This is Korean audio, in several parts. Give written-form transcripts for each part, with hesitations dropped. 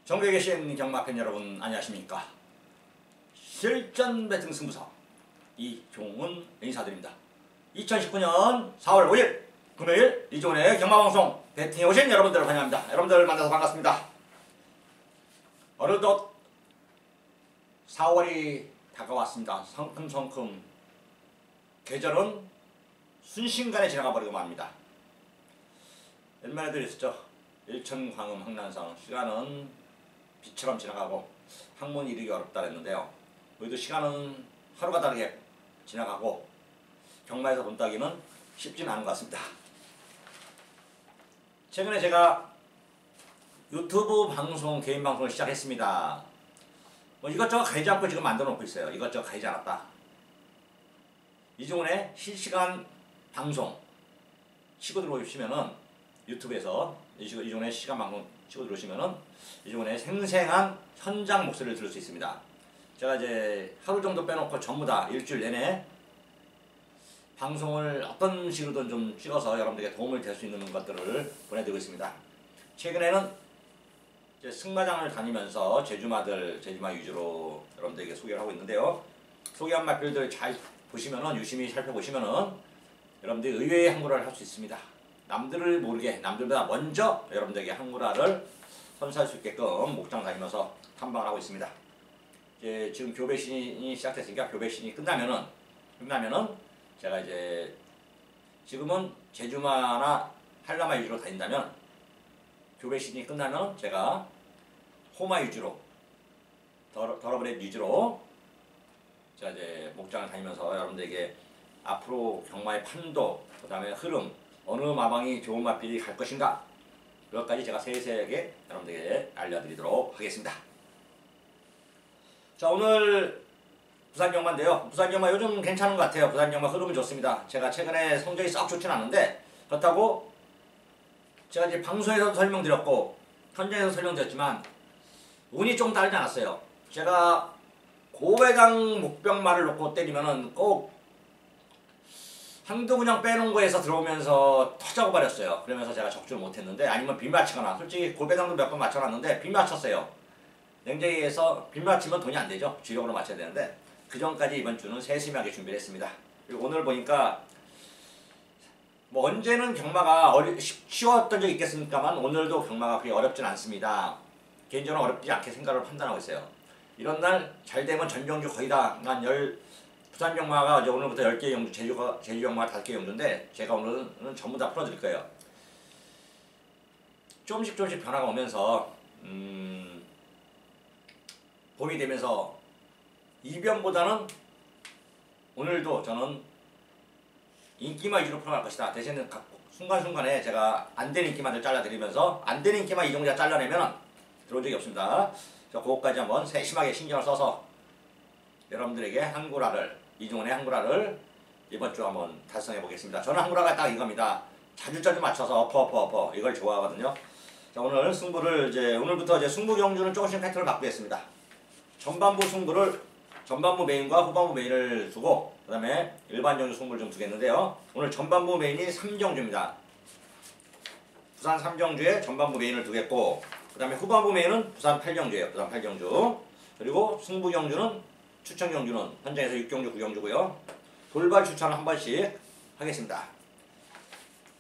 전국에 계신 경마팬 여러분 안녕하십니까. 실전 배팅 승부사 이종훈 인사드립니다. 2019년 4월 5일 금요일 이종훈의 경마방송 배팅에 오신 여러분들을 환영합니다. 여러분들 만나서 반갑습니다. 어느덧 4월이 다가왔습니다. 성큼성큼 계절은 순식간에 지나가 버리고 맙니다. 옛말에도 있었죠. 일천광음 항난성, 시간은 빛처럼 지나가고 학문 이르기 어렵다 그랬는데요. 우리도 시간은 하루가 다르게 지나가고 경마에서 돈 따기는 쉽지는 않은 것 같습니다. 최근에 제가 유튜브 방송, 개인 방송을 시작했습니다. 이것저것 가리지 않고 지금 만들어 놓고 있어요. 이것저것 가리지 않았다. 이종훈의 실시간 방송 치고 들어오시면은 유튜브에서 이종훈의 시간 방송 치고 들어오시면은 이종훈의 생생한 현장 목소리를 들을 수 있습니다. 제가 이제 하루 정도 빼놓고 전부 다 일주일 내내 방송을 어떤 식으로든 좀 찍어서 여러분들에게 도움을 될 수 있는 것들을 보내드리고 있습니다. 최근에는 이제 승마장을 다니면서 제주마 위주로 여러분들에게 소개를 하고 있는데요. 소개한 맛들들 잘 보시면은, 유심히 살펴보시면은 여러분들이 의외의 항구라를 할 수 있습니다. 남들을 모르게, 남들보다 먼저 여러분들에게 항구라를 선사할 수 있게끔 목장 다니면서 탐방을 하고 있습니다. 이제 지금 교배 시즌이 시작됐으니까 교배 시즌이 끝나면은 제가 이제 지금은 제주마나 한라마 위주로 다닌다면 교배 시즌이 끝나면 제가 호마 위주로, 더러브레드 위주로 제가 이제 목장을 다니면서 여러분들에게 앞으로 경마의 판도, 그 다음에 흐름, 어느 마방이 좋은 맛비리 갈 것인가, 그것까지 제가 세세하게 여러분들에게 알려드리도록 하겠습니다. 자, 오늘 부산 경마인데요. 부산 경마 요즘 괜찮은 것 같아요. 부산 경마 흐름은 좋습니다. 제가 최근에 성적이 썩 좋진 않은데, 그렇다고 제가 이제 방송에서도 설명드렸고 현장에서 설명드렸지만 운이 좀 다르지 않았어요. 제가 고배당 목병말을 놓고 때리면은 꼭 한두 군형 빼놓은 거에서 들어오면서 터져고 버렸어요. 그러면서 제가 적중을 못했는데, 아니면 빗맞히거나, 솔직히 고배당도 몇 번 맞춰놨는데 빗맞췄어요. 냉정히해서 빗맞히면 돈이 안 되죠. 주력으로 맞춰야 되는데, 그 전까지 이번 주는 세심하게 준비를 했습니다. 그리고 오늘 보니까 뭐 언제는 경마가 쉬웠던 적이 있겠습니까만 오늘도 경마가 그렇게 어렵진 않습니다. 개인적으로 어렵지 않게 생각을 판단하고 있어요. 이런 날 잘 되면 전병주 거의 다 부산 경마가 이제 오늘부터 10개 용주, 제주 경마가 5개 용주인데 제가 오늘은 전부 다 풀어드릴 거예요. 조금씩 변화가 오면서 봄이 되면서 이변보다는 오늘도 저는 인기만 위주로 풀어갈 것이다. 대신에 순간순간에 제가 안 되는 인기만을 잘라드리면서, 안 되는 인기만 이종훈이가 잘라내면 들어온 적이 없습니다. 그것까지 한번 세심하게 신경을 써서 여러분들에게 이종훈의 항구라를 이번 주 한번 달성해 보겠습니다. 저는 항구라가 딱 이겁니다. 자주 맞춰서 엎어 이걸 좋아하거든요. 자, 오늘 승부를 오늘부터 이제 승부 경주는 조금씩 패턴을 바꾸겠습니다. 전반부 메인과 후반부 메인을 두고, 그 다음에 일반 경주 승부를 좀 두겠는데요. 오늘 전반부 메인이 3경주입니다. 부산 3경주에 전반부 메인을 두겠고, 그 다음에 후반부 메인은 부산 8경주예요. 부산 8경주. 그리고 승부 경주는, 추천 경주는 현장에서 6경주, 9경주고요. 돌발 추천을 한 번씩 하겠습니다.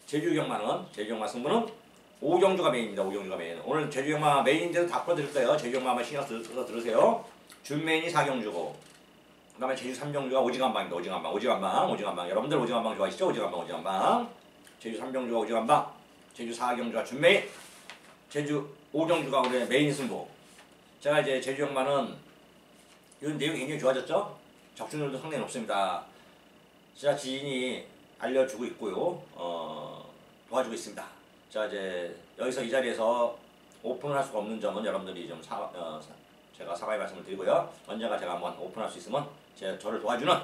제주 경마 승부는 5경주가 메인입니다. 5경주가 메인. 오늘 제주 경마 메인인데도 다 풀어드릴 거예요. 제주 경마 한번 신경 써서 들으세요. 준 메인이 4경주고, 그 다음에 제주 3경주가 오징한방입니다. 오징한방. 여러분들 오징한방 좋아하시죠? 오징한방. 제주 3경주가 오징한방, 제주 4경주가 준 메인, 제주 5경주가 우리 메인 승부. 제가 이제 제주 경마는 이런 내용이 굉장히 좋아졌죠? 적중률도 상당히 높습니다. 제가 지인이 알려주고 있고요. 도와주고 있습니다. 자, 이제 여기서 이 자리에서 오픈을 할 수가 없는 점은 여러분들이 좀 제가 사과의 말씀을 드리고요. 언젠가 제가 한번 오픈할 수 있으면 저를 도와주는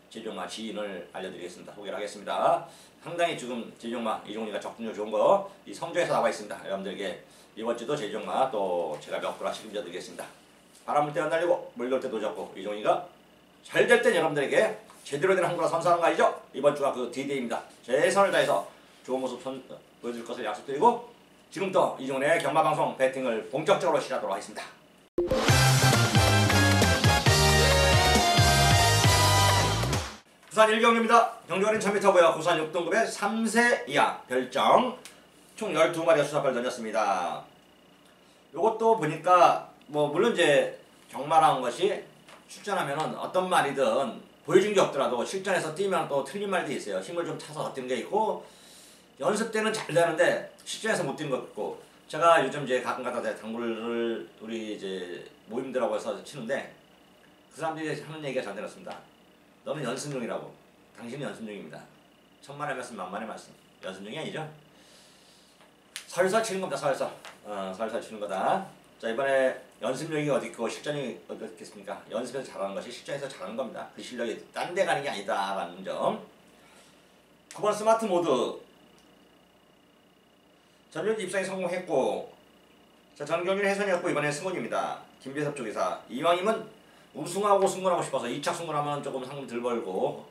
제주경마 지인을 알려드리겠습니다. 소개를 하겠습니다. 상당히 지금 제주경마 이종훈이가 적중률 좋은 거 이 성적에서 나와 있습니다. 여러분들에게 이번 주도 제주경마 또 제가 몇 프로 책임져 드리겠습니다. 바람 불 때 안 날리고 물 돌 때 노잡고 이종훈이가 잘 될 땐 여러분들에게 제대로 된 한국어라 선사하는 거 아니죠? 이번 주가 그 D-Day입니다. 최선을 다해서 좋은 모습 보여줄 것을 약속드리고 지금부터 이종훈의 경마방송 배팅을 본격적으로 시작하도록 하겠습니다. 부산 1경기입니다. 경주거리는 1000m고요. 부산 6등급의 3세 이하 별정 총 12마리의 수사발을 던졌습니다. 요것도 보니까 뭐 물론 이제 경마라는 것이 출전하면은 어떤 말이든 보여준 게 없더라도 실전에서 뛰면 또 틀린 말도 있어요. 힘을 좀 타서 뛰는 게 있고 연습 때는 잘 되는데 실전에서 못 뛰는 것 같고 제가 요즘 이제 가끔가다 당구를 우리 이제 모임들하고 해서 치는데 그 사람들이 하는 얘기가 잘 들었습니다. 너는 연습 중이라고. 당신은 연습 중입니다. 천만의 말씀 만만의 말씀. 연습 중이 아니죠. 설설 치는 겁니다. 설설. 설설 치는 거다. 자, 이번에 연습력이 어디 있고 실전이 어디 있겠습니까? 연습에서 잘하는 것이 실전에서 잘하는 겁니다. 그 실력이 딴 데 가는 게 아니다라는 점. 9번 스마트 모드. 전륜 입상에 성공했고, 자, 전경준 해선이었고 이번엔 승훈입니다. 김배섭 쪽에서 이왕이면 우승하고 승군하고 싶어서 2차 승군하면 조금 상금 덜 벌고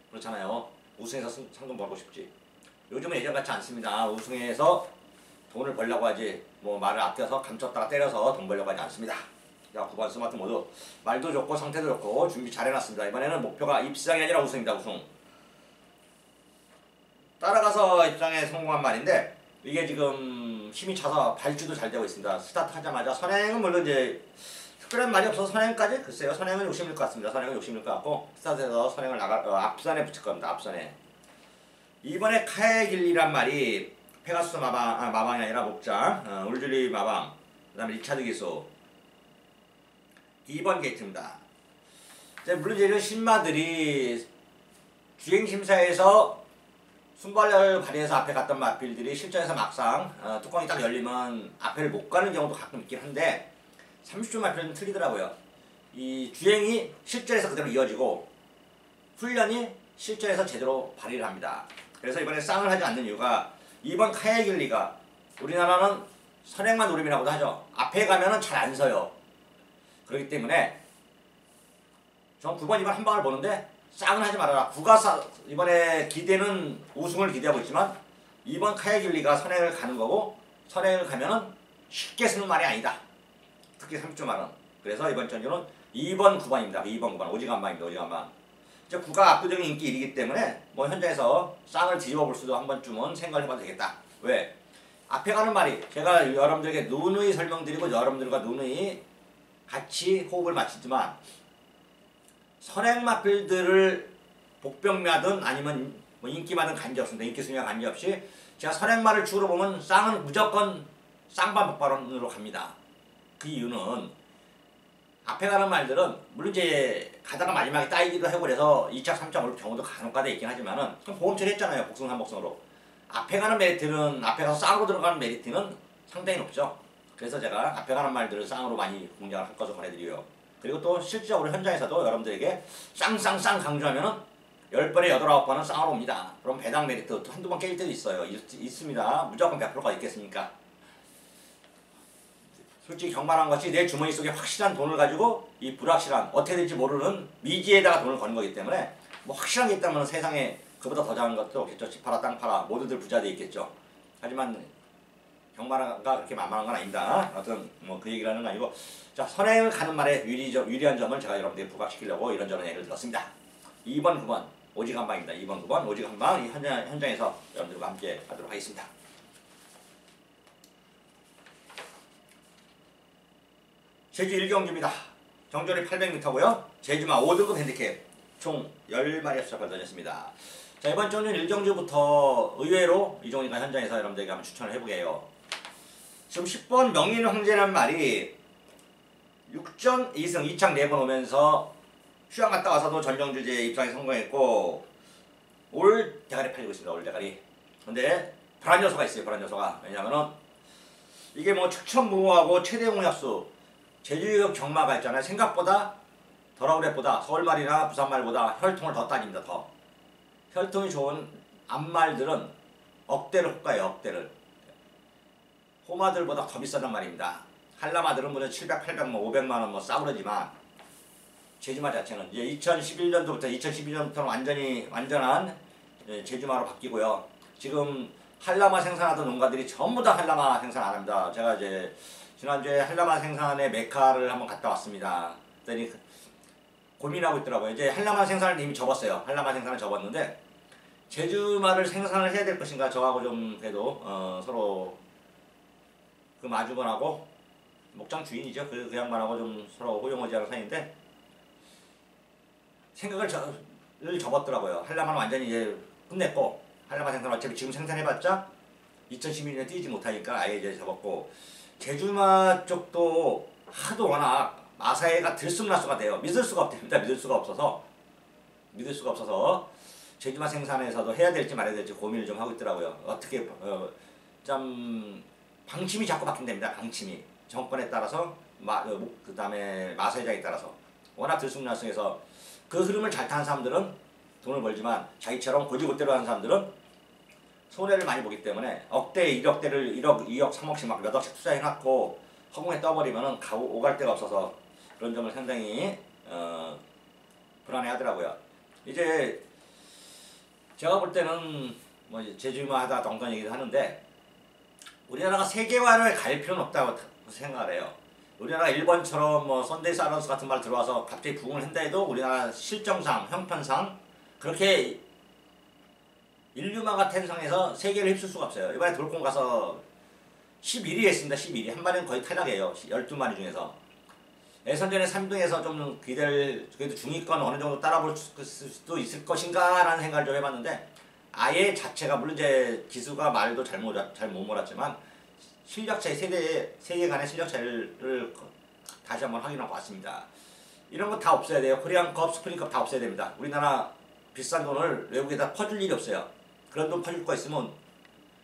그렇잖아요. 우승해서 상금 벌고 싶지. 요즘은 예전 같지 않습니다. 우승해서 돈을 벌려고 하지 뭐 말을 아껴서 감췄다가 때려서 돈 벌려고 하지 않습니다. 자, 9번 스마트 모드. 말도 좋고 상태도 좋고 준비 잘 해놨습니다. 이번에는 목표가 입상이 아니라 우승입니다. 우승. 따라가서 입상에 성공한 말인데 이게 지금 힘이 차서 발주도 잘 되고 있습니다. 스타트 하자마자 선행은 물론 이제 특별한 말이 없어서 선행까지? 글쎄요. 선행은 욕심일 것 같습니다. 선행은 욕심일 것 같고 스타트에서 선행을 앞선에 붙일 겁니다. 앞선에. 이번에 카에길리란 말이 페가수스 마방이 아니라 목장, 울줄리 마방, 그 다음에 리차드 기수 2번 게이트입니다. 물론 이런 신마들이 주행심사에서 순발력을 발휘해서 앞에 갔던 마필들이 실전에서 막상 뚜껑이 딱 열리면 앞에를 못 가는 경우도 가끔 있긴 한데 30초 마필은 틀리더라고요. 이 주행이 실전에서 그대로 이어지고 훈련이 실전에서 제대로 발휘를 합니다. 그래서 이번에 쌍을 하지 않는 이유가 2번 카에길리가 우리나라는 선행만 노림이라고도 하죠. 앞에 가면은 잘 안 서요. 그렇기 때문에 전 9번, 2번 한 방을 보는데 쌍은 하지 말아라. 이번에 기대는 우승을 기대하고 있지만 2번 카에길리가 선행을 가는 거고 선행을 가면은 쉽게 쓰는 말이 아니다. 특히 30조 만원. 그래서 이번 전주는 2번 9번입니다. 2번 9번 오직 한 방입니다. 오직 한 방. 이제 9가 압도적인 인기 1위기 때문에 뭐 현장에서 쌍을 뒤집어 볼 수도 한 번쯤은 생각을 해봐도 되겠다. 왜? 앞에 가는 말이 제가 여러분들에게 누누이 설명드리고 여러분들과 누누이 같이 호흡을 맞추지만 선행마필들을 복병마든 아니면 뭐 인기마든 관계없습니다. 인기 순위와 관계없이 제가 선행마를 주로 보면 쌍은 무조건 쌍반 복발원으로 갑니다. 그 이유는 앞에 가는 말들은 물론 이제 가다가 마지막에 따이기도 하고 그래서 2차 3차 올 경우도 간혹가다 있긴 하지만은 그럼 보험 처리했잖아요. 복승 3복승으로. 앞에 가는 메리트는 앞에 가서 쌍으로 들어가는 메리트는 상당히 높죠. 그래서 제가 앞에 가는 말들을 쌍으로 많이 공략을 할 것을 권해드려요. 그리고 또 실질적으로 현장에서도 여러분들에게 쌍 강조하면은 10번에 8, 9번은 쌍으로 옵니다. 그럼 배당 메리트 한두 번 깰 때도 있어요. 있습니다. 무조건 100%가 있겠습니까? 솔직히 경마라는 것이 내 주머니 속에 확실한 돈을 가지고 이 불확실한 어떻게 될지 모르는 미지에다가 돈을 거는 거기 때문에 뭐 확실한 게 있다면 세상에 그보다 더 작은 것도 없겠죠. 집 팔아 땅 팔아 모두들 부자 돼 있겠죠. 하지만 경마가 그렇게 만만한 건 아닙니다. 어떤 뭐 그 얘기를 하는 건 아니고 자 선행을 가는 말에 유리한 점을 제가 여러분들에게 부각시키려고 이런저런 얘기를 들었습니다. 2번 9번 오직 한 방입니다. 2번 9번 오직 한 방 현장에서 여러분들과 함께 하도록 하겠습니다. 제주 1경주입니다. 정절이 800m고요. 제주마 5등급 핸디캡 총 10마리의 수작을 던졌습니다. 자 이번 주는 1경주부터 의외로 이종훈이가 현장에서 여러분들에게 한번 추천을 해보게요. 지금 10번 명인 황제란 말이 6전 2승 2창 4번 오면서 휴양 갔다 와서도 전정주제 입상에 성공했고 올 대가리 팔리고 있습니다. 올 대가리. 근데 불안 요소가 있어요. 불안 요소가. 왜냐면은 이게 뭐 측천무호하고 최대 공약수 제주역 경마가 있잖아요. 생각보다 더러울랩보다 서울말이나 부산말보다 혈통을 더 따집니다. 더. 혈통이 좋은 암말들은 억대를 호가해요. 억대를. 호마들보다 더 비싸단 말입니다. 한라마들은 무려 700, 800, 뭐 500만원 뭐 싸구려지만 제주마 자체는 이제 2012년부터는 완전한 제주마로 바뀌고요. 지금 한라마 생산하던 농가들이 전부 다 한라마 생산 안 합니다. 제가 이제 지난주에 한라마 생산의 메카를 한번 갔다 왔습니다. 그랬더니 고민하고 있더라고요. 이제 한라마 생산을 이미 접었어요. 한라마 생산을 접었는데 제주마를 생산을 해야 될 것인가, 저하고 좀 그래도 서로 그 마주번하고 목장 주인이죠. 그 양반하고 좀 서로 호용호지하는 사이인데 생각을 접었더라고요. 한라마는 완전히 이제 끝냈고, 한라마 생산 어차피 지금 생산해봤자 2012년에 뛰지 못하니까 아예 이제 접었고, 제주마 쪽도 하도 워낙 마사회가 들쑥날쑥가 돼요. 믿을 수가 없답니다. 믿을 수가 없어서 제주마 생산에서도 해야 될지 말아야 될지 고민을 좀 하고 있더라고요. 어떻게 좀 방침이 자꾸 바뀐답니다. 방침이 정권에 따라서 그 다음에 마사회장에 따라서 워낙 들쑥날쑥해서 그 흐름을 잘 타는 사람들은 돈을 벌지만 자기처럼 고지고대로 하는 사람들은 손해를 많이 보기 때문에 억대 1억대를 1억 2억 3억씩 막 몇 억씩 투자해놨고 허공에 떠버리면은 오갈 데가 없어서 그런 점을 상당히 불안해하더라고요. 이제 제가 볼 때는 뭐 제주마 하다 동전 얘기도 하는데 우리나라가 세계화를 갈 필요는 없다고 생각을 해요. 우리나라가 일본처럼 뭐 썬데이 사이런스 같은 말 들어와서 갑자기 부흥을 한다 해도 우리나라 실정상, 형편상 그렇게 인류마가 탄생해서 세계를 휩쓸 수가 없어요. 이번에 돌콩 가서 11위 했습니다. 11위. 한 마리는 거의 탈락이에요. 12마리 중에서. 예선전에 3등에서 좀 기대를, 그래도 중위권 어느 정도 따라볼 수도 있을 것인가 라는 생각을 좀 해봤는데 아예 자체가 물론 이제 기수가 말도 잘 못 몰았지만 실력 차이, 세계 간의 실력 차이를 다시 한번 확인하고 왔습니다. 이런 거 다 없어야 돼요. 코리안컵, 스프링컵 다 없어야 됩니다. 우리나라 비싼 돈을 외국에다 퍼줄 일이 없어요. 그런 돈 퍼줄 거 있으면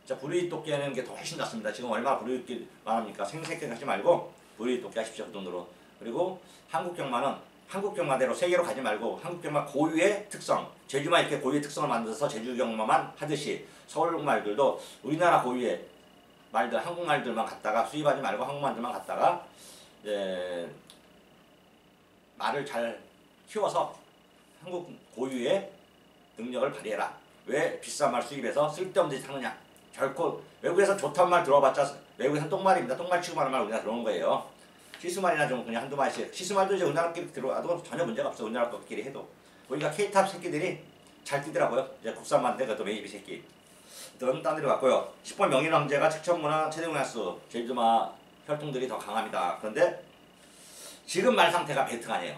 자 불이 돕기 하는 게 더 훨씬 낫습니다. 지금 얼마나 불이 돕기 말합니까? 생색게 하지 말고 불이 돕기 하십시오. 그 돈으로. 그리고 한국 경마는 한국 경마대로 세계로 가지 말고 한국 경마 고유의 특성, 제주마 이렇게 고유의 특성을 만들어서 제주 경마만 하듯이 서울 말들도 우리나라 고유의 말들, 한국 말들만 갖다가 수입하지 말고 한국 말들만 갖다가 말을 잘 키워서 한국 고유의 능력을 발휘해라. 왜 비싼 말 수입해서 쓸데없는 짓 하느냐. 결코 외국에서 좋다는 말 들어봤자 외국에서는 똥말입니다. 똥말 치고 하는 말 우리나라 들어오는 거예요. 시스말이나 좀 그냥 한두 마리씩. 시스말도 이제 우리나라끼리 들어와도 전혀 문제가 없어. 우리나라 것끼리 해도. 우리가 K탑 새끼들이 잘 뛰더라고요. 이제 국산만데 그것도 메이비 새끼. 딴 데로 갔고요. 10번 명인왕제가 측천문화 최대문화수 제주마 혈통들이 더 강합니다. 그런데 지금 말 상태가 배트가 아니에요.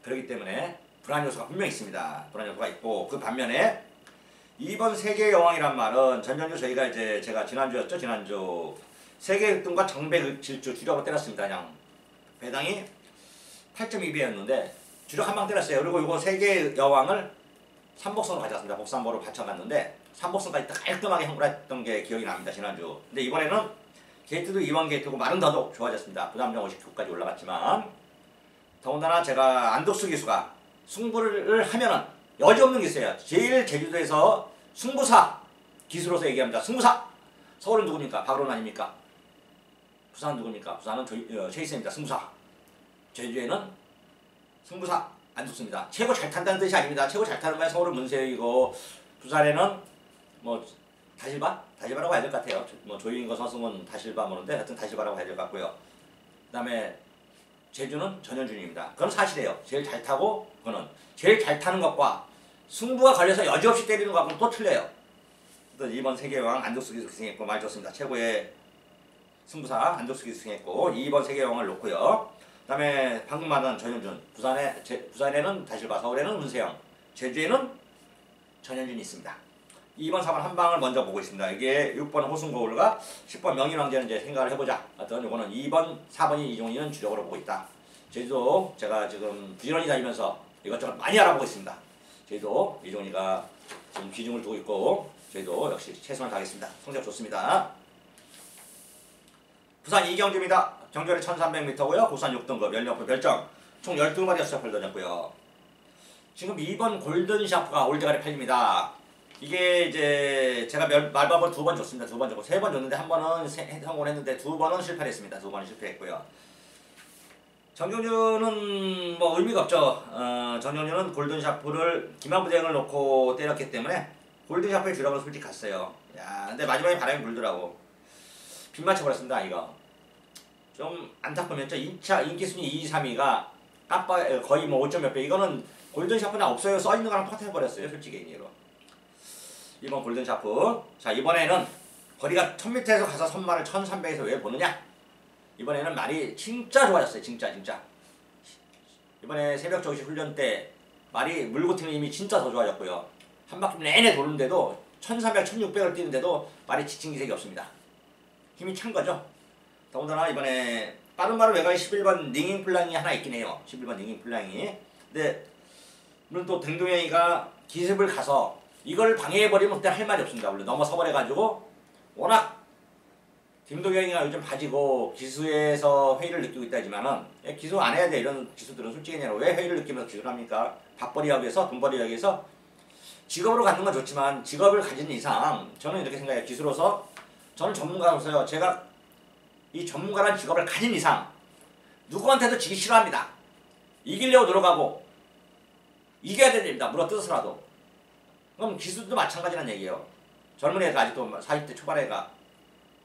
그렇기 때문에 불안 요소가 분명히 있습니다. 불안 요소가 있고 그 반면에 이번 세계 여왕이란 말은 전전주 제가 지난주였죠. 지난주 세계 1등과 정배 질주 주력으로 때렸습니다. 그냥 배당이 8.2배였는데 주력 한 방 때렸어요. 그리고 이거 세계 여왕을 삼복선으로 가져왔습니다. 복삼보로 받쳐갔는데 삼복선까지 깔끔하게 흥분했던 게 기억이 납니다. 지난주. 근데 이번에는 게이트도 2번 게이트고 말은 더 좋아졌습니다. 부담정 59까지 올라갔지만 더군다나 제가 안덕수 기수가 승부를 하면은 여지없는 기수예요. 제일 제주도에서 승부사 기수로서 얘기합니다. 승부사! 서울은 누굽니까? 박으론 아닙니까? 부산은 누굽니까? 부산은 최이세입니다. 승부사. 제주에는 승부사 안덕수입니다. 최고 잘 탄다는 뜻이 아닙니다. 최고 잘 타는 거야 서울은 문세이고 부산에는 뭐 다실바라고 해야 될 것 같아요. 뭐 조인거 선수는 다실바 모르는데 하여튼 다실바라고 해야 될 것 같고요. 그 다음에 제주는 전현준입니다. 그건 사실이에요. 제일 잘 타고 그거는 제일 잘 타는 것과 승부가 걸려서 여지없이 때리는 것하고는 또 틀려요. 또 이번 세계여왕 안덕수 기수 기승했고 말 좋습니다. 최고의 승부사 안덕수 기수 기승했고 2번 세계여왕을 놓고요. 그 다음에 방금 말한 전현준 부산에는 다실바, 서울에는 문세영, 제주에는 전현준이 있습니다. 2번, 4번 한 방을 먼저 보고 있습니다. 이게 6번 호승거울과 10번 명인왕제는 이제 생각을 해보자. 어떤 요거는 2번, 4번이 이종이는 주력으로 보고 있다. 제주도 제가 지금 부지런히 다니면서 이것저것 많이 알아보고 있습니다. 제주도 이종이가 지금 비중을 두고 있고 저희도 역시 최선을 다하겠습니다. 성적 좋습니다. 부산 이경주입니다. 정절이 1300m고요. 고산 6등급 연령표 별점 총 12마리 샷을 던졌고요. 지금 2번 골든샤프가 올드가리 팔립니다. 이게 이제 제가 말밥을 2번 줬습니다. 2번 줬고 3번 줬는데 한 번은 성공을 했는데 2번은 실패했습니다. 2번은 실패했고요. 정경주는 뭐 의미가 없죠. 정경주는 골든샤프를 기마부대행을 놓고 때렸기 때문에 골든샤프의 주력은 솔직히 갔어요. 야, 근데 마지막에 바람이 불더라고. 빗 맞춰버렸습니다, 이거. 좀 안타깝죠. 2차 인기순위 2, 3위가 깜빡 거의 뭐 5점 몇 배. 이거는 골든샤프는 없어요. 써있는 거랑 똑같아버렸어요, 솔직히 얘기로. 이번 골든샤프. 자, 이번에는 거리가 1000m에서 가서 선마를 1300에서 왜 보느냐? 이번에는 말이 진짜 좋아졌어요. 진짜. 이번에 새벽 저기시 훈련 때 말이 물고 튀는 힘이 진짜 더 좋아졌고요. 한 바퀴 내내 도는데도 1300, 1600을 뛰는데도 말이 지친 기색이 없습니다. 힘이 찬 거죠. 더군다나 이번에 빠른 말은 외곽에 11번 닝잉 플랑이 하나 있긴 해요. 11번 닝잉 플랑이. 근데 물론 또 댕동영이가 기습을 가서 이걸 방해해버리면 그때 할 말이 없습니다. 원래 넘어서 버려가지고 워낙 김도경이가 요즘 가지고 기수에서 회의를 느끼고 있다지만은 기수 안 해야 돼. 이런 기수들은 솔직히 왜 회의를 느끼면서 기수를 합니까? 밥벌이하기 위해서 돈벌이하기 위해서 직업으로 갖는 건 좋지만 직업을 가진 이상 저는 이렇게 생각해요. 기수로서 저는 전문가로서요. 제가 이 전문가라는 직업을 가진 이상 누구한테도 지기 싫어합니다. 이기려고 노력하고 이겨야 됩니다. 물어뜯어서라도. 그럼 기수도 마찬가지란 얘기예요. 젊은 애가 아직도 40대 초반애가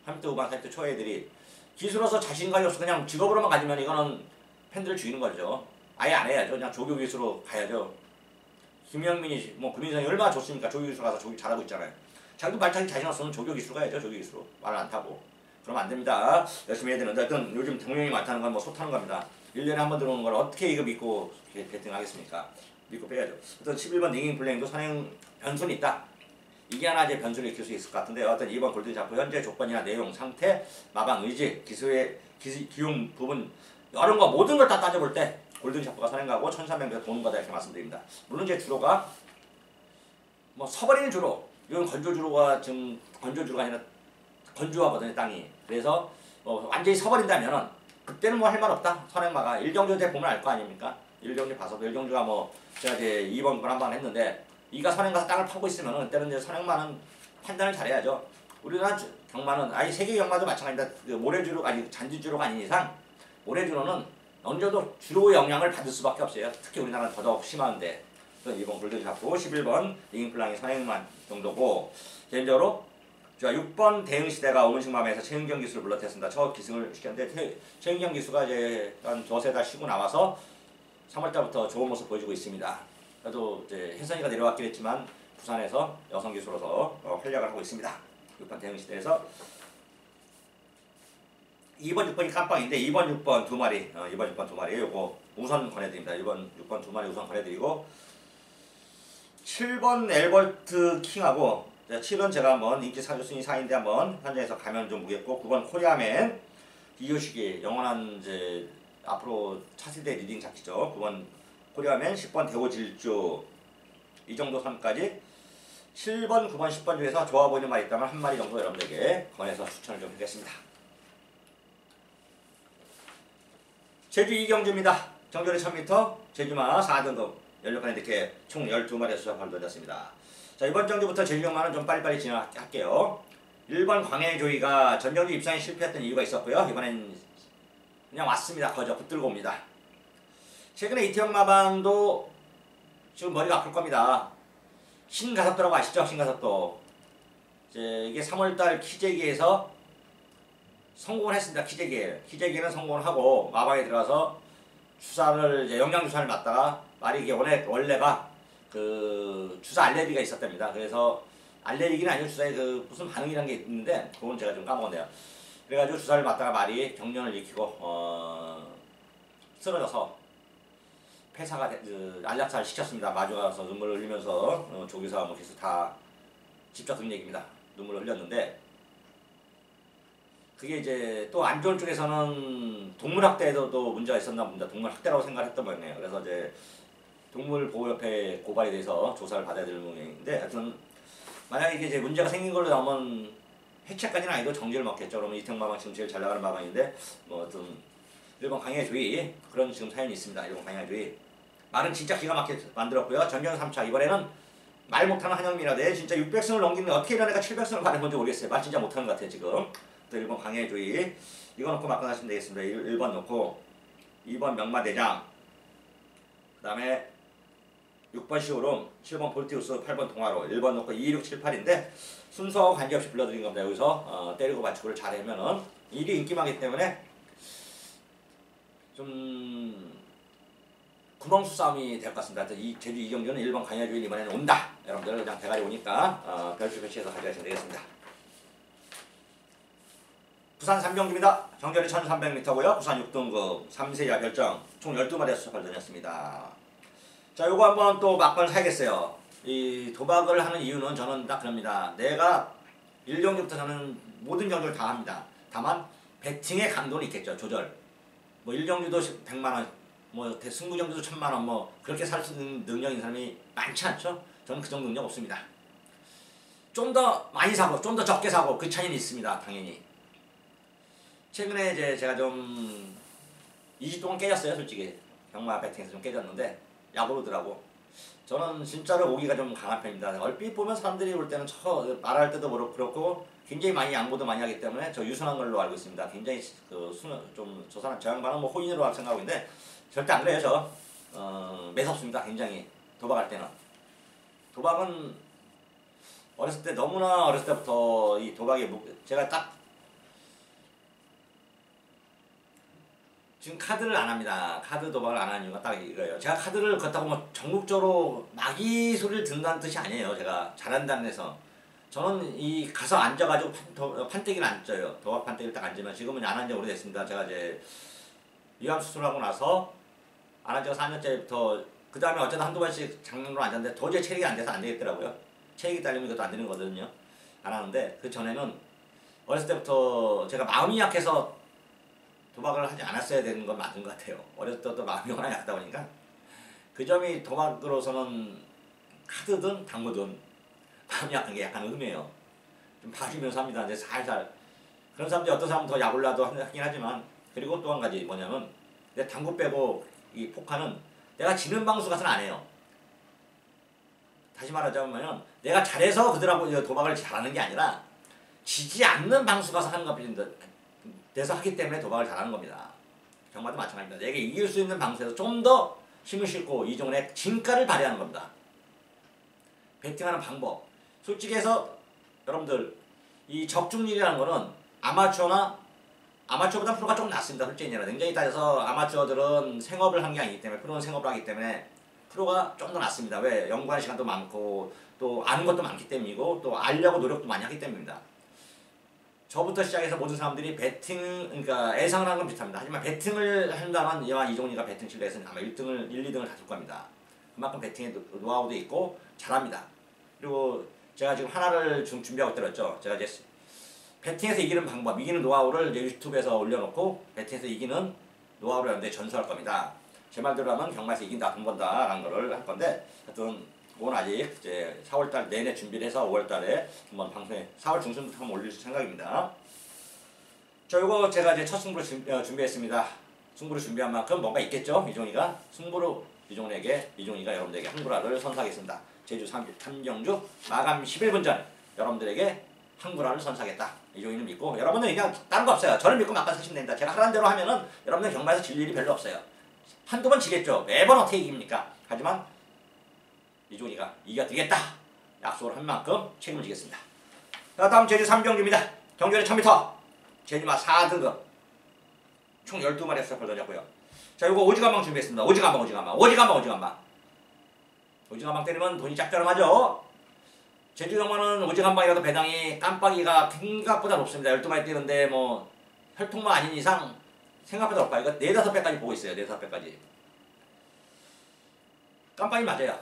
30대 후반 40대 초애들이 기수로서 자신감이 없어 그냥 직업으로만 가지면 이거는 팬들을 죽이는 거죠. 아예 안 해야죠. 그냥 조교 기수로 가야죠. 김영민이 뭐 구민상이 얼마나 좋습니까? 조교 기수로 가서 조교 잘하고 있잖아요. 자기도 말타기 자신 없으면 조교 기수로 가야죠. 조교 기수로. 말을 안 타고. 그러면 안 됩니다. 열심히 해야 되는데 하여튼 요즘 동영이 많다는 건 뭐 소타는 겁니다. 1년에 한 번 들어오는 걸 어떻게 이거 믿고 배팅하겠습니까? 믿고 빼야죠. 어떤 11번 닝잉 블랭도 선행 변수는 있다. 이게 하나 이제 변수를 익힐 수 있을 것 같은데 어떤 2번 골든샤프 현재 조건이나 내용, 상태, 마방 의지, 기수의 기용 부분 이런 거 모든 걸 다 따져볼 때 골든샤프가 선행가고 1300m 도는 거다 이렇게 말씀드립니다. 물론 이제 주로가 뭐 서버리는 주로 이건 건조주로가 지금 건조주로가 아니라 건조하거든요 땅이. 그래서 완전히 서버린다면은 그때는 뭐 할 말 없다. 선행마가 일경주 때 보면 알 거 아닙니까? 일경주 봐서도 일경주가 뭐 제가 이제 2번 걸 한 번 했는데 이가 선행 가서 땅을 파고 있으면은 그때는 이제 선행마는 판단을 잘해야죠. 우리나라 경마는 아니 세계 경마도 마찬가지입니다. 그 모래주로가 아니 잔디주로가 아닌 이상 모래주로는 어느 정도 주로 영향을 받을 수밖에 없어요. 특히 우리나라는 더더욱 심한데 2번 골든샤프 11번 링플랑이 선행만 정도고 개인적으로 제가 6번 대응시대가 오문식맘에서 최은경 기수를 불러댔습니다. 저 기승을 시켰는데 최은경 기수가 이제 한 두세 달 쉬고 나와서 3월달부터 좋은 모습 보여주고 있습니다. 그래도 이제 혜선이가 내려왔긴 했지만 부산에서 여성 기수로서 활약을 하고 있습니다. 6번 대응시대에서 2번, 6번이 깜빵인데 2번, 6번 두 마리 2번, 6번 두 마리 요거 우선 권해드립니다. 2번, 6번 두 마리 우선 권해드리고 7번 엘버트 킹하고 7은 제가 한번 인기 순위 4인데 한번 현장에서 가면 좀 보겠고 9번 코리아맨 이효식이 영원한 이제 앞으로 차세대 리딩 잡히죠. 9번 코리아맨 10번 대호질주 이 정도 선까지 7번, 9번, 10번 중에서 좋아 보이는 말이 있다면 한 마리 정도 여러분들에게 권해서 추천을 좀 하겠습니다. 제주 이경주입니다. 정조리 1000m 제주마 4등급 연료칸에 이렇게 총 12마리의 수사발을 던졌습니다. 자 이번 정도부터 제주경마는 좀 빨리빨리 진행할게요. 1번 광해조이가 전정주 입상에 실패했던 이유가 있었고요. 이번엔 그냥 왔습니다. 거저 붙들고 옵니다. 최근에 이태영 마방도 지금 머리가 아플 겁니다. 신가섭도라고 아시죠? 신가섭도. 이제 이게 3월달 키재기에서 성공을 했습니다. 키재기는 성공을 하고 마방에 들어가서 주사를 이제 영양주사를 맞다가 말이 이게 원래가 그 주사 알레르기가 있었답니다. 그래서 알레르기는 아니고 주사에 그 무슨 반응이라는 게 있는데 그건 제가 좀 까먹었네요. 그래가지고 주사를 맞다가 말이 경련을 일으키고 쓰러져서 폐사가 안락사를 시켰습니다. 마주가서 눈물을 흘리면서 조교사 뭐 기수 다 직접 듣는 얘기입니다. 눈물을 흘렸는데 그게 이제 또 안 좋은 쪽에서는 동물학대에도 문제가 있었나 봅니다. 동물학대라고 생각했던 모양이에요. 그래서 이제 동물보호협회 고발에 대해서 조사를 받아야 될 모양인데 하여튼 만약에 이게 이제 문제가 생긴 걸로 나오면 해체까지는 아니고 정지를 먹겠죠. 그러면 이태영 마방 지금 제일 잘 나가는 마방인데 뭐 어떤 1번 강해주의 그런 지금 사연이 있습니다. 1번 강해주의 말은 진짜 기가 막히게 만들었고요. 전경 3차 이번에는 말 못하는 한영미라대 진짜 600승을 넘기는 어떻게 이런 애가 700승을 받은 건지 모르겠어요. 말 진짜 못하는 것 같아요 지금. 또 1번 강해주의 이거 놓고 막아가시면 되겠습니다. 1번 놓고 2번 명마대장, 그 다음에 6번 시오룸, 7번 볼티우스, 8번 동화로, 1번 놓고 2, 6, 7, 8인데 순서 관계없이 불러드린 겁니다. 여기서 때리고 맞추고를 잘하면은 이게 인기많기 때문에 좀 구멍수 싸움이 될 것 같습니다. 제주 이경주는 1번 강야주인 이번에는 온다. 여러분들 그냥 대가리 오니까 별수 표시해서 가져가시면 되겠습니다. 부산 3경주입니다. 정결이 1300m고요. 부산 6등급 3세야 결정 총 12마리의 수첩을 던졌습니다. 자, 요거 한번 또 막판을 사야겠어요. 이 도박을 하는 이유는 저는 딱 그럽니다. 내가 1경주부터 저는 모든 경주를 다 합니다. 다만 배팅의 강도는 있겠죠. 조절. 뭐 1경주도 100만원, 뭐 승부경주도 1000만원, 뭐 그렇게 살 수 있는 능력 있는 사람이 많지 않죠. 저는 그 정도 능력 없습니다. 좀 더 많이 사고 좀 더 적게 사고 그 차이는 있습니다. 당연히. 최근에 이제 제가 좀 2주 동안 깨졌어요. 솔직히 경마 배팅에서 좀 깨졌는데 약 오르더라고. 저는 진짜로 오기가 좀 강한 편입니다. 얼핏 보면 사람들이 올 때는 말할 때도 그렇고 굉장히 많이 양보도 많이 하기 때문에 저 유순한 걸로 알고 있습니다. 굉장히 저 사람 저 양반은 뭐 호인으로 생각하고 있는데 절대 안 그래요. 저 매섭습니다. 굉장히 도박할 때는. 도박은 어렸을 때 너무나 어렸을 때부터 이 도박이 제가 딱 지금 카드를 안 합니다. 카드 도박을 안 하는 이유가 딱 이거예요. 제가 카드를 그렇다고 뭐 전국적으로 마기 소리를 듣는다는 뜻이 아니에요. 제가 잘한다는 데서. 저는 이 가서 앉아가지고 판때기를 안 쪄요. 도박 판때기를 딱 앉으면 지금은 안 한 지 오래됐습니다. 제가 이제 위암 수술하고 나서 안 한 지가 4년째부터 그 다음에 어쩌다 한두 번씩 장롱으로 앉았는데 도저히 체력이 안 돼서 안 되겠더라고요. 체력이 딸리면 이것도 안 되는 거거든요. 안 하는데 그 전에는 어렸을 때부터 제가 마음이 약해서 도박을 하지 않았어야 되는 건 맞는 것 같아요. 어렸을 때부터 마음이 워낙 약하다 보니까 그 점이 도박으로서는 카드든 당구든 마음이 약한 게 약간 의미해요. 좀 봐주면서 합니다. 이제 살살 그런 사람들이 어떤 사람은 더 약올라도 하긴 하지만 그리고 또 한 가지 뭐냐면 내 당구 빼고 이 포카는 내가 지는 방수 가서는 안 해요. 다시 말하자면 내가 잘해서 그들하고 도박을 잘하는 게 아니라 지지 않는 방수 가서 하는 것뿐인데 돼서 하기 때문에 도박을 잘하는 겁니다. 경마도 마찬가지입니다. 내가 이길 수 있는 방수에서 좀 더 힘을 싣고 이종의 진가를 발휘하는 겁니다. 배팅하는 방법. 솔직히 해서 여러분들 이 적중률이라는 거는 아마추어보다 프로가 조금 낫습니다. 솔직히 굉장히 따져서 아마추어들은 생업을 한 게 아니기 때문에 프로는 생업을 하기 때문에 프로가 좀 더 낫습니다. 왜? 연구하는 시간도 많고 또 아는 것도 많기 때문이고 또 알려고 노력도 많이 하기 때문입니다. 저부터 시작해서 모든 사람들이 그러니까 예상을 하는 건 비슷합니다. 하지만 배팅을 한다면 이종이가 배팅 실내에서는 아마 1등을, 1, 2등을 다툴 겁니다. 그만큼 배팅에 노하우도 있고 잘합니다. 그리고 제가 지금 하나를 준비하고 들었죠. 제가 이제 배팅에서 이기는 방법, 이기는 노하우를 이제 유튜브에서 올려놓고 배팅에서 이기는 노하우를 여러분들 전수할 겁니다. 제 말대로 하면 경마에서 이긴다, 돈 번다 라는 거를 할 건데 하여튼 그건 아직 이제 4월달 내내 준비를 해서 5월달에 한번 방송에 4월 중순부터 한번 올릴 생각입니다. 자, 요거 제가 이제 첫 승부를 준비했습니다. 승부를 준비한 만큼 뭔가 있겠죠? 이종이가 승부로 이종이가 여러분들에게 한구라를 선사하겠습니다. 제주 3경주 마감 11분 전 여러분들에게 한구라를 선사하겠다. 이종이는 믿고 여러분들 그냥 다른 거 없어요. 저를 믿고 막간 사시면 됩니다. 제가 하라는 대로 하면은 여러분들 경마에서 질 일이 별로 없어요. 한두 번 지겠죠. 매번 어떻게 이깁니까? 하지만 이종이가 이겨드리겠다. 약속을 한 만큼 책임을 지겠습니다. 자, 다음 제주 3경주입니다. 경주는 1000m. 제주마 4등급. 총 12마리의 수첩을 던졌고요. 자, 요거 오지간방 준비했습니다. 오지간방 때리면 돈이 짭짤하죠. 제주 경마는 오지간방이라도 배당이 깜빡이가 생각보다 높습니다. 12마리 뛰는데 뭐 혈통만 아닌 이상 생각보다 높아요. 이거 4-5배까지 보고 있어요. 4-5배까지. 깜빡이 맞아요.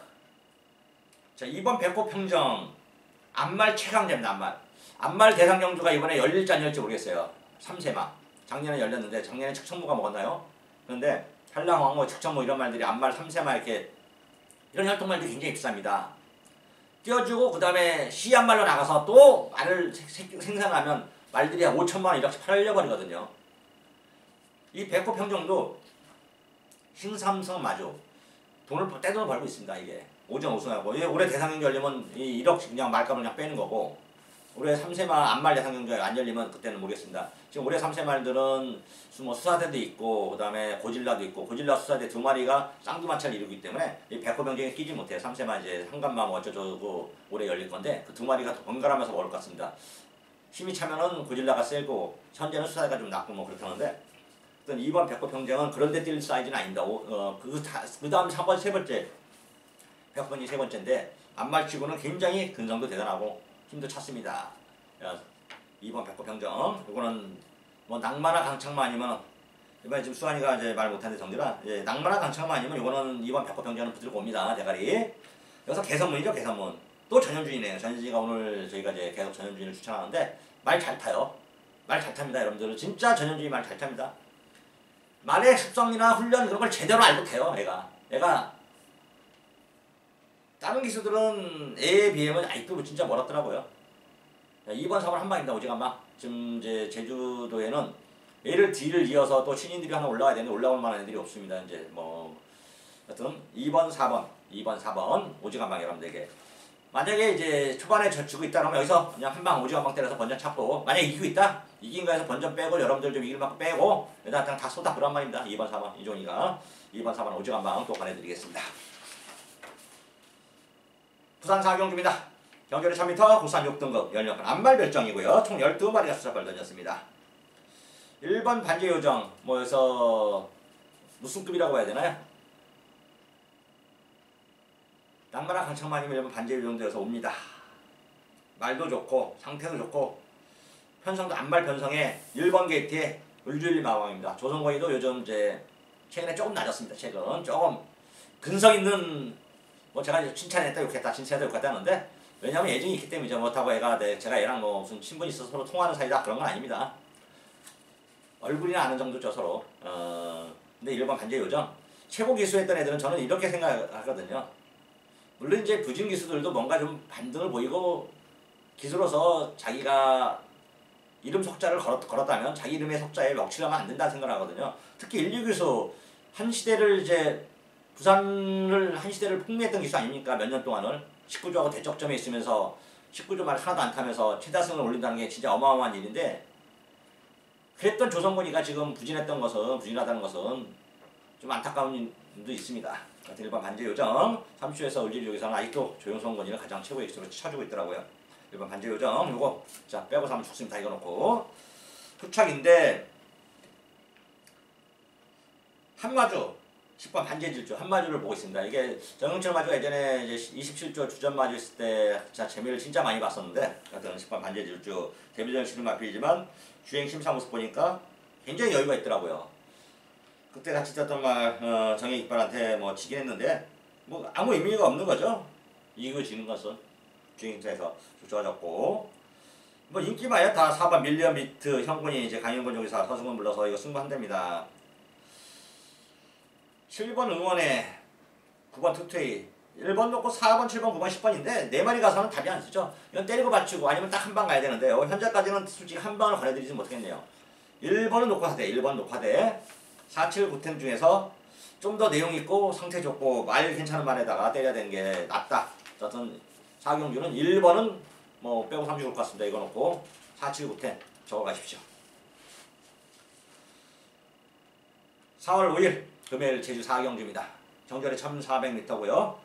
자, 이번 백호평정 암말 최강자입니다. 암말 대상경주가 이번에 열릴지 안 열릴지 모르겠어요. 3세마. 작년에 열렸는데 작년에 측천모가 먹었나요? 그런데 한랑왕호, 측천모 이런 말들이 암말 3세마 이렇게 이런 혈통말들이 굉장히 비쌉니다. 띄워주고 그 다음에 시암말로 나가서 또 말을 생산하면 말들이 한 5천만원 이렇게 팔려버리거든요. 이 백호평정도 신삼성 마주 떼돈을 벌고 있습니다. 이게 5전 5승하고 올해 대상경주 열리면 이 1억씩 그냥 말값을 그냥 빼는 거고 올해 3세말 안말 예상 경기가 안 열리면 그때는 모르겠습니다. 지금 올해 3세말들은 뭐 수사대도 있고 그다음에 고질라도 있고 고질라 수사대 두 마리가 쌍두마차를 이루기 때문에 이 백호 병정에 끼지 못해요. 3세말 이제 한간마 뭐 어쩌고 올해 열릴 건데 그 두 마리가 더 번갈아가면서 먹을 것 같습니다. 힘이 차면은 고질라가 세고 현재는 수사대가 좀 낮고 뭐 그렇다는데 이번 백호 병정은 그런데 뛸 사이즈는 아닙니다. 그 다음 3번 세 번째 백호 병정이 세 번째인데 안말치고는 굉장히 근성도 대단하고 힘도 찼습니다. 이번 백호 병정 이거는 뭐 낭만화 강창만 아니면 이번에 지금 수환이가 이제 말 못하는데 정리라 낭만화 강창만 아니면 이거는 이번 백호 병정은 붙들고 옵니다. 대가리. 여기서 개선문이죠. 개선문. 또 전현준이네요. 전현준이가 오늘 저희가 이제 계속 전현준이를 추천하는데 말 잘 타요. 말 잘 탑니다. 여러분들 진짜 전현준이 말 잘 탑니다. 말의 습성이나 훈련 그런 걸 제대로 알고 태요. 애가 다른 기수들은 애에 비하면 아직도 진짜 멀었더라고요. 2번 4번 한 방입니다. 오직 한 방. 지금 이제 제주도에는 애를 뒤를 이어서 또 신인들이 하나 올라와야 되는데 올라올 만한 애들이 없습니다. 이제 뭐 하여튼 2번 4번 오직 한 방 여러분들에게. 만약에 이제 초반에 져주고 있다 그러면 여기서 그냥 한 방 오직 한 방 때려서 번전 찾고 만약에 이기고 있다? 이긴 거에서 번전 빼고 여러분들 좀 이길 만큼 빼고 일단 다 쏟아 그런 말입니다. 2번 4번 이종이가 2번 4번 오직 한 방 또 보내드리겠습니다. 부산 4경주입니다. 경결의 1000m 국산 6등급 연령판 안말 별정이고요. 총 12마리가 수작을 던졌습니다. 1번 반지 요정 뭐여서 무슨 급이라고 해야 되나요? 낭만화 강창만이면 1번 반지 요정 되어서 옵니다. 말도 좋고 상태도 좋고 편성도 안말 편성에 1번 게이트에 을주일 마왕입니다. 조성권이도 요즘 이제 최근에 조금 낮았습니다. 최근 조금 근성 있는 뭐 제가 이제 칭찬했다 욕했다 칭찬했다 욕했다 하는데 왜냐면 애정이 있기 때문이죠. 못하고 제가 얘랑 뭐 무슨 친분이 있어서 서로 통하는 사이다 그런 건 아닙니다. 얼굴이나 아는 정도죠 서로. 근데 1번 반지 요정 최고 기수했던 애들은 저는 이렇게 생각하거든요. 물론 이제 부진 기수들도 뭔가 좀 반등을 보이고 기수로서 자기가 이름 석자를 걸었다면 자기 이름의 석자에 먹칠하면 안 된다는 생각을 하거든요. 특히 1, 2 기수 한 시대를 이제 부산을 한 시대를 풍미했던 기수 아닙니까? 몇 년 동안을 19조하고 대적점에 있으면서 19조 말 하나도 안 타면서 최다승을 올린다는 게 진짜 어마어마한 일인데 그랬던 조성권이가 지금 부진하다는 것은 좀 안타까운 일도 있습니다. 1번 반지 요정 30초에서 을지역에서는 아직도 조용성권이를 가장 최고의 기수로 쳐주고 있더라고요. 1번 반지 요정 요거 자 빼고 사면 죽습니다. 이거 놓고 후착인데 한마주 10번 반지의 질주 한마주를 보고 있습니다. 이게 정영철 마주가 예전에 이제 27조 주전 마주 있을 때 진짜 재미를 진짜 많이 봤었는데 하여튼 10번 반지의 질주 데뷔전 시즌 마필이지만 주행 심사 모습 보니까 굉장히 여유가 있더라고요. 그때 같이 뛰었던 정혜 이빨한테 뭐 지긴 했는데 뭐 아무 의미가 없는 거죠. 이기고 지는 것은 주행 심사에서 좋아졌고 뭐 인기마야 다 4번 밀리언 미트 형군이 이제 강현권 여기서 서승원 불러서 이거 승부한답니다. 7번 응원에 9번 투투이 1번 놓고 4번 7번 9번 10번인데 4마리 가서는 답이 안 쓰죠. 이건 때리고 받치고 아니면 딱 한 방 가야 되는데요. 현재까지는 솔직히 한 방을 권해드리지 못하겠네요. 1번은 녹화대 1번 녹화대 4, 7, 9템 중에서 좀 더 내용 있고 상태 좋고 말 괜찮은 말에다가 때려야 되는 게 낫다. 어떤 4경주는 1번은 뭐 빼고 3 죽을 것 같습니다. 이거 놓고 4, 7, 9템 적어가십시오. 4월 5일 금요일 제주 4경주입니다. 정결이 1400m고요.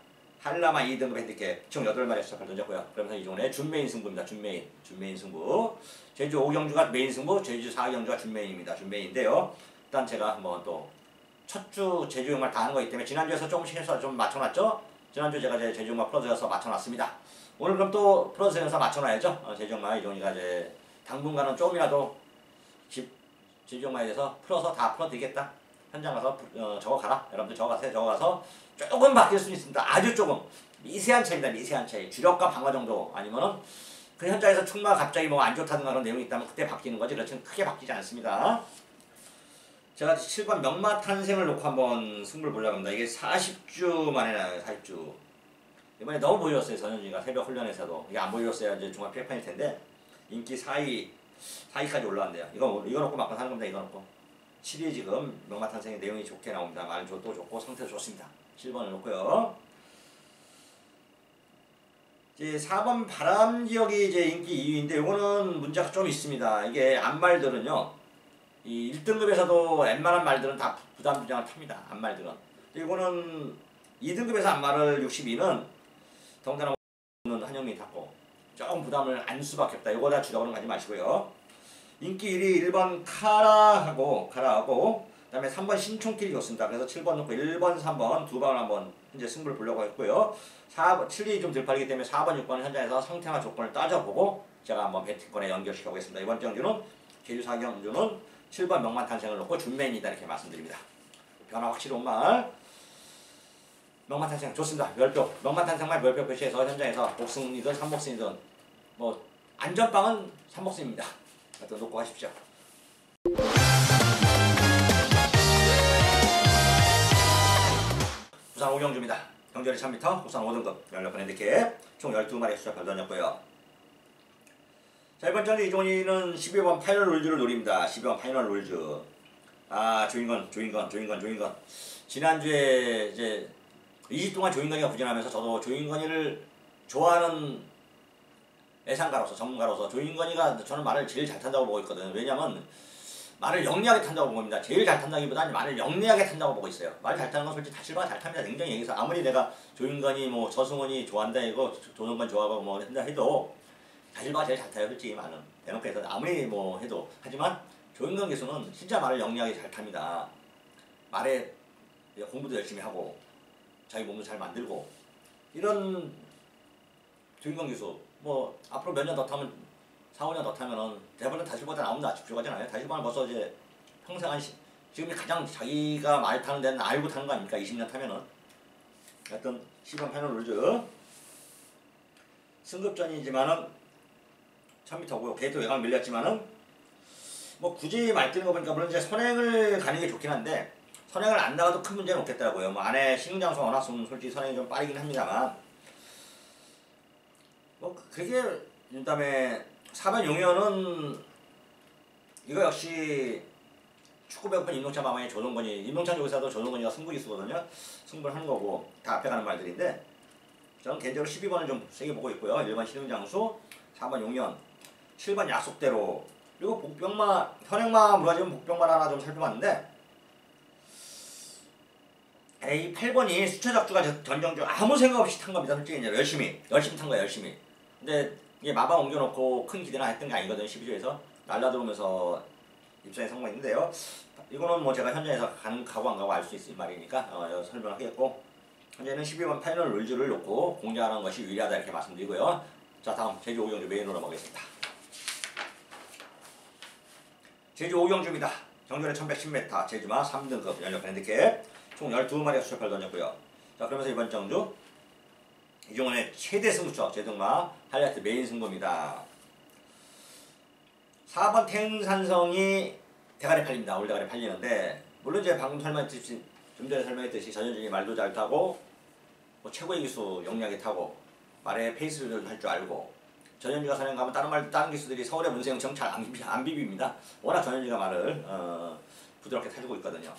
한라마 2등급 핸디캡 총 8마리 수작을 던졌고요. 그러면서 이종훈의 준메인 승부입니다. 준메인 승부. 제주 5경주가 메인 승부, 제주 4경주가 준메인입니다. 준메인인데요. 일단 제가 한번 또 첫 주 제주 용말 다 하는 거기 때문에 지난주에서 조금씩 해서 좀 맞춰놨죠. 지난주 제가 제주 용말 풀어드려서 맞춰놨습니다. 오늘 그럼 또 풀어드려서 맞춰놔야죠. 제주 용말 이종훈이가 이제 당분간은 조금이라도 제주 용말에 대해서 풀어서 다 풀어드리겠다. 현장 가서 적어가라. 여러분들 적어가세요. 적어가서 조금 바뀔 수 있습니다. 아주 조금. 미세한 차이입니다. 미세한 차이. 주력과 방어 정도 아니면은 그 현장에서 충마 갑자기 뭐 안 좋다든가 그런 내용이 있다면 그때 바뀌는 거지. 그렇지는 크게 바뀌지 않습니다. 제가 7번 명마탄생을 놓고 한번 승부를 보려고 합니다. 이게 40주 만에 나요. 40주. 이번에 너무 보여줬어요. 전현진이가 새벽 훈련에서도. 이게 안 보여줬어야 이제 중앙 피해판일 텐데 인기 4위까지 올라왔네요. 이거 놓고 막고 사는 겁니다. 이거 놓고. 7위 지금 명마탄생의 내용이 좋게 나옵니다. 말도 좋고 상태도 좋습니다. 7번을 놓고요. 이제 4번 바람지역이 이제 인기 2위인데 요거는 문제가 좀 있습니다. 이게 암말들은요. 이 1등급에서도 웬만한 말들은 다 부담주장을 탑니다. 암말들은. 이거는 2등급에서 암말을 62는 더군다나 한영민이 탔고 조금 부담을 안 수밖에 없다. 요거 다 주력으로 가지 마시고요. 인기 1위 1번 카라하고 그다음에 3번 신촌길이 좋습니다. 그래서 7번 놓고 1번, 3번 두 방을 한번 현재 승부를 보려고 했고요. 4번, 7위 좀 들팔리기 때문에 4번, 6번은 현장에서 상태와 조건을 따져보고 제가 한번 배팅권에 연결시켜 보겠습니다. 이번 경주는 제주 4경주는 7번 명만탄생을 놓고 준맨이다 이렇게 말씀드립니다. 변화 확실히 온 말. 명만탄생 좋습니다. 멸표. 명만탄생만 멸표 표시해서 현장에서 복승이든 3복승이든 뭐 안전빵은 3복승입니다. 하여튼 놓고 가십시오. 부산 5경주입니다. 경전이 1000m, 부산 5등급 16번 핸디캡 총 12마리 수작 발전했고요. 자, 이번 전에 이종이는 12번 파이널 룰즈를 노립니다. 12번 파이널 룰즈. 아, 조인건. 지난주에 이제 2주 동안 조인건이가 부진하면서 저도 조인건이를 좋아하는 애상가로서, 전문가로서 조인건이가 저는 말을 제일 잘 탄다고 보고 있거든요. 왜냐면 말을 영리하게 탄다고 봅니다. 제일 잘 탄다기보다는 말을 영리하게 탄다고 보고 있어요. 말 잘 타는 건 솔직히 다실바가 잘 탑니다. 굉장히 얘기해서 아무리 내가 조인건이 뭐 저승원이 좋아한다 이거 조정건 좋아하고 뭐 한다 해도 다실바가 제일 잘 타요. 솔직히 말은 대놓고 해서 아무리 뭐 해도. 하지만 조인건 기수는 진짜 말을 영리하게 잘 탑니다. 말에 공부도 열심히 하고 자기 몸도 잘 만들고 이런 조인건 기수 뭐 앞으로 몇 년 더 타면 4, 5년 더 타면은 대부분 다실보다 나온다 집중하잖아요. 다실보는 벌써 이제 평생 지금이 가장 자기가 많이 타는 데는 알고 타는 거 아닙니까? 20년 타면은. 하여튼 10번 파이널 룰즈 승급전이지만은 1000m고요. 게이트 외곽 밀렸지만은 뭐 굳이 말뛰는 거 보니까 물론 이제 선행을 가는 게 좋긴 한데 선행을 안 나가도 큰 문제는 없겠더라고요. 뭐 안에 신흥장소가 워낙 있으면 솔직히 선행이 좀 빠르긴 합니다만 뭐 그게 그다음에 4번 용현은 이거 역시 축구 배고픈 임동찬 마마의 조동건이 임동찬 조사도 조동건이가 승부기수거든요. 승부를 하는 거고 다 앞에 가는 말들인데 저는 개인적으로 12번을 좀 세게 보고 있고요. 1번 신흥장수, 4번 용현, 7번 약속대로 그리고 복병마 현행마 무너지면 복병마 하나 좀 살펴봤는데 이 8번이 수차작주가 전정주 아무 생각 없이 탄 겁니다. 솔직히 이제 열심히 탄 거야 열심히. 근데 이게 마방 옮겨놓고 큰 기대나 했던 게 아니거든요. 12조에서 날라들어오면서 입상에 성공했는데요. 이거는 뭐 제가 현장에서 가고 안 가고 알 수 있을 말이니까 설명하겠고 현재는 12번 파이널 룰즈를 놓고 공략하는 것이 유리하다 이렇게 말씀드리고요. 자, 다음 제주 5경주 메인으로 넘어가겠습니다. 제주 5경주입니다. 경전에 1110m 제주마 3등급 연력 핸디캡 총 12마리가 수첩을 던졌고요. 자, 그러면서 이번 경주 이종원의 최대 승부처 제등마 하이라이트 메인 승부입니다. 4번 탱산성이 대가리 팔립니다. 올 대가리 팔리는데 물론 이제 방금 설명했듯이 좀 전에 설명했듯이 전현준이 말도 잘 타고 뭐 최고의 기수 영리하게 타고 말에 페이스를 할 줄 알고 전현주가 선행 가면 다른 기수들이 서울의 문세영처럼 잘 안 비빕니다. 워낙 전현주가 말을 부드럽게 타주고 있거든요.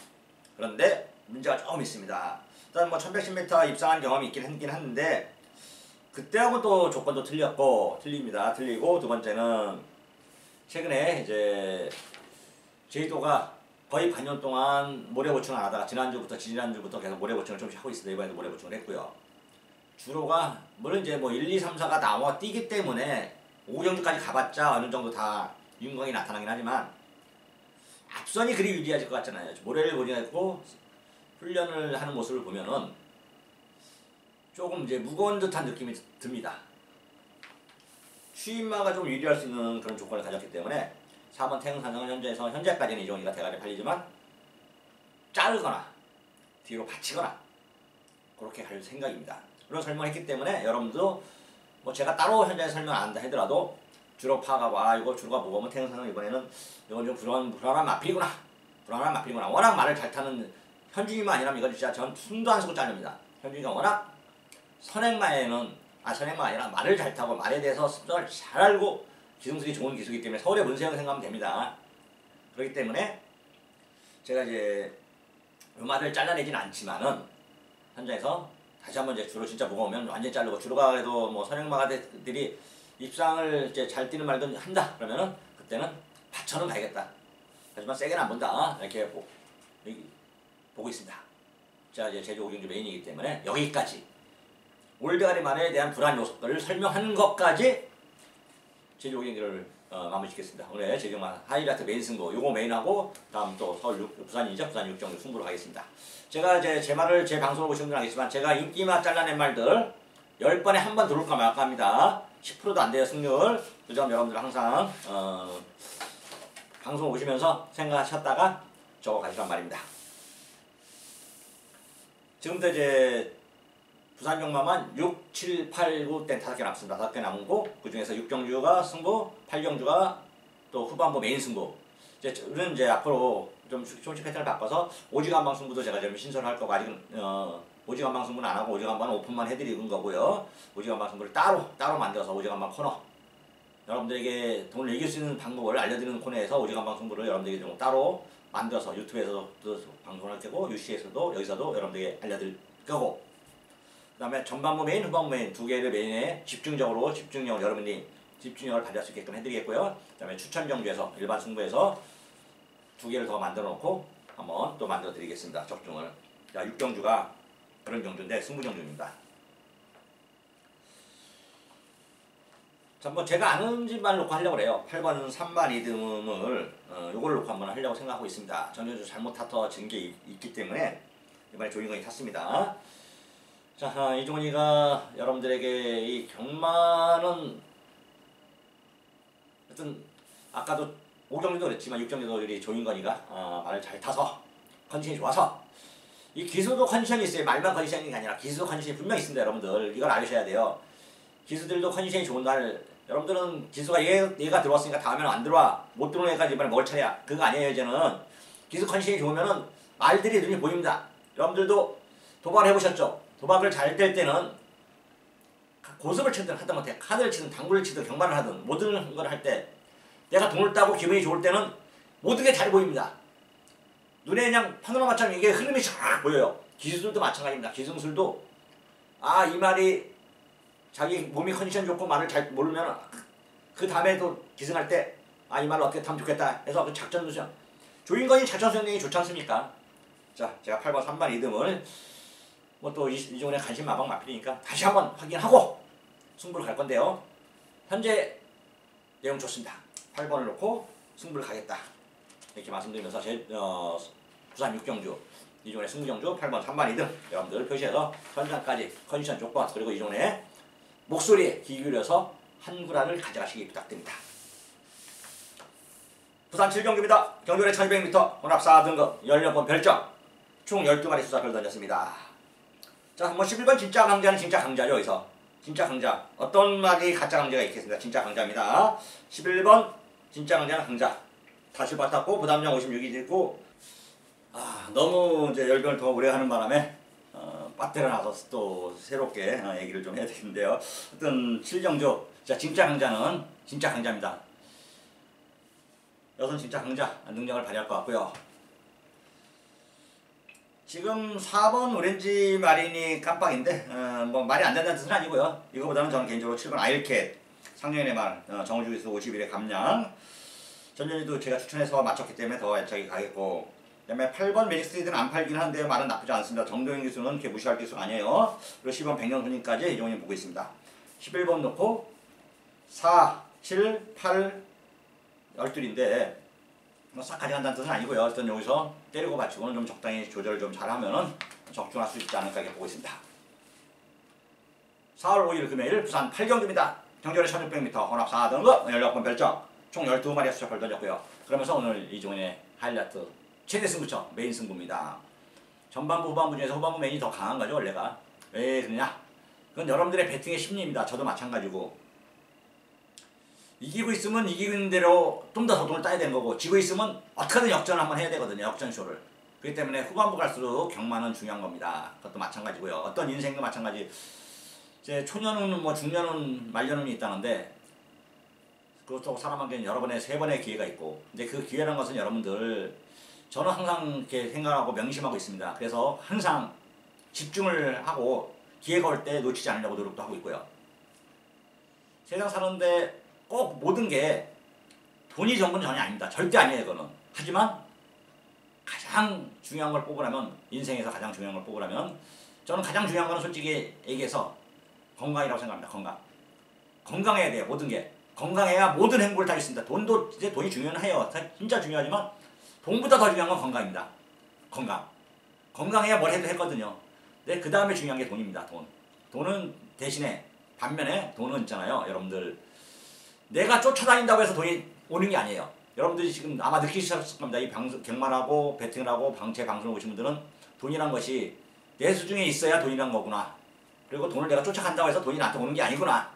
그런데 문제가 조금 있습니다. 일단 뭐 1110m 입상한 경험이 있긴 했는데 그때하고 또 조건도 틀립니다. 틀리고 두 번째는 최근에 이제 제주도가 거의 반년 동안 모래 보충을 안 하다가 지난주부터 계속 모래 보충을 좀씩 하고 있습니다. 이번에도 모래 보충을 했고요. 주로가 물론 이제 뭐 1, 2, 3, 4가 나와 뛰기 때문에 5경주까지 가봤자 어느 정도 다 윤곽이 나타나긴 하지만 앞선이 그리 유리해질 것 같잖아요. 모래를 보내고 훈련을 하는 모습을 보면은 조금 이제 무거운 듯한 느낌이 듭니다. 추임마가 좀 유리할 수 있는 그런 조건을 가졌기 때문에 4번 태흥산성은 현재까지는 이종이가 대가리 팔리지만 자르거나 뒤로 받치거나 그렇게 갈 생각입니다. 그런 설명을 했기 때문에 여러분도 뭐 제가 따로 현장에 설명 안 한다 하더라도 주로 파악하고 이거 주로가 무거우면 태흥산성 이번에는 이건 좀 불안한 마필이구나. 워낙 말을 잘 타는 현준이만 아니라면 이건 진짜 전 숨도 안 쉬고 자릅니다. 현준이가 워낙 선행마가 아니라 말을 잘 타고 말에 대해서 습성을 잘 알고 기승술이 좋은 기수이기 때문에 서울의 문세영 생각하면 됩니다. 그렇기 때문에 제가 이제 이 말을 잘라내진 않지만은 현장에서 다시 한번 이제 주로 진짜 무거우면 완전히 자르고, 주로가 그래도 뭐 선행마가들이 입상을 이제 잘 뛰는 말든 한다 그러면은 그때는 받쳐는 가야겠다. 하지만 세게는 안 본다. 이렇게 보고 있습니다. 자, 이제 제주 오경주 메인이기 때문에 여기까지 올드가리만에 대한 불안 요소들을 설명하는 것까지 제주 오경주를 마무리 짓겠습니다. 오늘 제주만 하이라이트 메인 승부 요거 메인하고 다음 또 부산이죠. 부산 육정주 승부로 가겠습니다. 제가 이제 제 말을 제 방송을 보시는 분은 알겠지만 제가 인기만 잘라낸 말들 10번에 한 번 들어올까 말까 합니다. 10%도 안 돼요 승률. 그 점 여러분들 항상 방송 보시면서 생각하셨다가 적어 가시란 말입니다. 지금도 이제 부산 경마만 6, 7, 8, 9 땐 5개 남습니다. 5개 남고 그 중에서 6경주가 승부, 8경주가 또 후반부 메인 승부. 우리는 이제 앞으로 좀 조금씩 패턴을 바꿔서 오지간방 승부도 제가 좀 신설할 거고, 아직은 오지간방 승부는 안 하고 오지간방은 오픈만 해드리는 거고요. 오지간방 승부를 따로 만들어서 오지간방 코너, 여러분들에게 돈을 이길 수 있는 방법을 알려드리는 코너에서 오지간방 승부를 여러분들에게 좀 따로 만들어서 유튜브에서도 방송할 거고 UC에서도 여기서도 여러분들에게 알려드릴 거고, 그 다음에 전반부 메인, 후반부 메인 두 개를 메인에 집중력을 여러분이 집중력을 발휘할 수 있게끔 해드리겠고요. 그 다음에 추천 경주에서 일반 승부에서 두 개를 더 만들어 놓고 한번 또 만들어 드리겠습니다. 적중을. 자, 6경주가 그런 경주인데 승부 경주입니다. 자, 뭐 제가 아는 집만 놓고 하려고 그래요. 8번 3만 이듬을 요걸 놓고 한번 하려고 생각하고 있습니다. 전전주 잘못 타터진 게 있기 때문에 이번에 조인건이 탔습니다. 자, 이종훈이가 여러분들에게 이 경마는 하여튼 아까도 5경주도 그랬지만 6경주도 우리 조인건이가 말을 잘 타서 컨디션이 좋아서, 이 기수도 컨디션이 있어요. 말만 컨디션이 게 아니라 기수도 컨디션이 분명히 있습니다. 여러분들 이걸 아셔야 돼요. 기수들도 컨디션이 좋은 날, 여러분들은 기수가 얘가 들어왔으니까 다음에는 안 들어와, 못 들어오는 애까지 이번에 먹을 차례야, 그거 아니에요. 이제는 기수 컨디션이 좋으면은 말들이 눈이 보입니다. 여러분들도 도박을 해보셨죠? 도박을 잘 될 때는 고습을 치든 하다못해 카드를 치든 당구를 치든 경마를 하든 모든 걸 할 때 내가 돈을 따고 기분이 좋을 때는 모든 게 잘 보입니다. 눈에 그냥 파노라마처럼 이게 흐름이 쫙 보여요. 기수들도 마찬가지입니다. 기승술도 이 말이 자기 몸이 컨디션 좋고 말을 잘 모르면 그 다음에도 기승할 때 이 말을 어떻게 하면 좋겠다 해서 그 작전 수정, 조인건이 작전 수행이 좋지 않습니까? 자, 제가 8번 3번 이듬을 뭐 또 이종훈의 관심 마방 마필이니까 다시 한번 확인하고 승부를 갈 건데요. 현재 내용 좋습니다. 8번을 놓고 승부를 가겠다 이렇게 말씀드리면서 부산 6경주 이종훈의 승부경주 8번 3번 이듬 여러분들 표시해서 현장까지 컨디션 조건 그리고 이종훈의 목소리에 귀 기울여서 한 구라를 가져가시기 부탁드립니다. 부산 7경주입니다. 경주의 1200m 혼합 4등급 16번 별점 총 12마리 수사표를 던졌습니다. 자, 뭐 11번 진짜 강자는 진짜 강자죠. 여기서 진짜 강자, 어떤 말이 가짜 강자가 있겠습니다. 진짜 강자입니다. 11번 진짜 강자는 강자 다시 받았고 부담량 56이 있고, 너무 이제 열변을 더 오래 하는 바람에 빠뜨려 나서 또 새롭게 얘기를 좀 해야 되는데요. 어떤 7경주 진짜 강자는 진짜 강자입니다. 여기서는 진짜 강자 능력을 발휘할 것 같고요. 지금 4번 오렌지 마린이 깜빡인데 뭐 말이 안 된다는 뜻은 아니고요. 이거보다는 저는 개인적으로 7번 아일캣 상년의 말 정우주기수 51의 감량 전년에도 제가 추천해서 맞췄기 때문에 더 애착이 가겠고, 그 다음에 8번 매직스트리트는 안 팔긴 하는데요. 말은 나쁘지 않습니다. 정도영 기수는 그렇게 무시할 기수가 아니에요. 그리고 10번 백년훈이까지 이종훈이 보고 있습니다. 11번 놓고 4, 7, 8, 12인데 뭐 싹 가져간다는 뜻은 아니고요. 어쨌든 여기서 때리고 받치고는 좀 적당히 조절을 좀 잘하면은 적중할 수 있지 않을까 이렇게 보고 있습니다. 4월 5일 금요일 부산 8경주입니다. 경주의 1600m 혼합 4등급 16번 별점 총 12마리의 수첩을 던졌고요. 그러면서 오늘 이종훈의 하이라이트 최대 승부처 메인 승부입니다. 전반부 후반부 중에서 후반부 메인이 더 강한 거죠. 원래가. 왜 그러냐? 그건 여러분들의 배팅의 심리입니다. 저도 마찬가지고. 이기고 있으면 이기는 대로 좀 더 돈을 따야 되는 거고, 지고 있으면 어떻게든 역전을 한번 해야 되거든요. 역전쇼를. 그렇기 때문에 후반부 갈수록 경마는 중요한 겁니다. 그것도 마찬가지고요. 어떤 인생도 마찬가지. 이제 초년은 뭐 중년은 말년운이 있다는데, 그것도 사람한테는 여러 번의 3번의 기회가 있고, 근데 그 기회라는 것은 여러분들, 저는 항상 이렇게 생각하고 명심하고 있습니다. 그래서 항상 집중을 하고 기회가 올 때 놓치지 않으려고 노력도 하고 있고요. 세상 사는데 꼭 모든 게 돈이 전부는 전혀 아닙니다. 절대 아니에요, 그거는. 하지만 가장 중요한 걸 뽑으라면, 인생에서 가장 중요한 걸 뽑으라면, 저는 가장 중요한 거는 솔직히 얘기해서 건강이라고 생각합니다. 건강. 건강해야 돼요, 모든 게. 건강해야 모든 행복을 다 있습니다. 돈도 이제 돈이 중요해요. 진짜 중요하지만 돈보다 더 중요한 건 건강입니다. 건강. 건강해야 뭘 해도 했거든요. 근데 그 다음에 중요한 게 돈입니다. 돈. 돈은 대신에 반면에 돈은 있잖아요. 여러분들 내가 쫓아다닌다고 해서 돈이 오는 게 아니에요. 여러분들이 지금 아마 느끼셨을 겁니다. 이 객만하고 배팅을 하고 제 방송을 보신 분들은 돈이란 것이 내 수중에 있어야 돈이란 거구나. 그리고 돈을 내가 쫓아간다고 해서 돈이 나한테 오는 게 아니구나.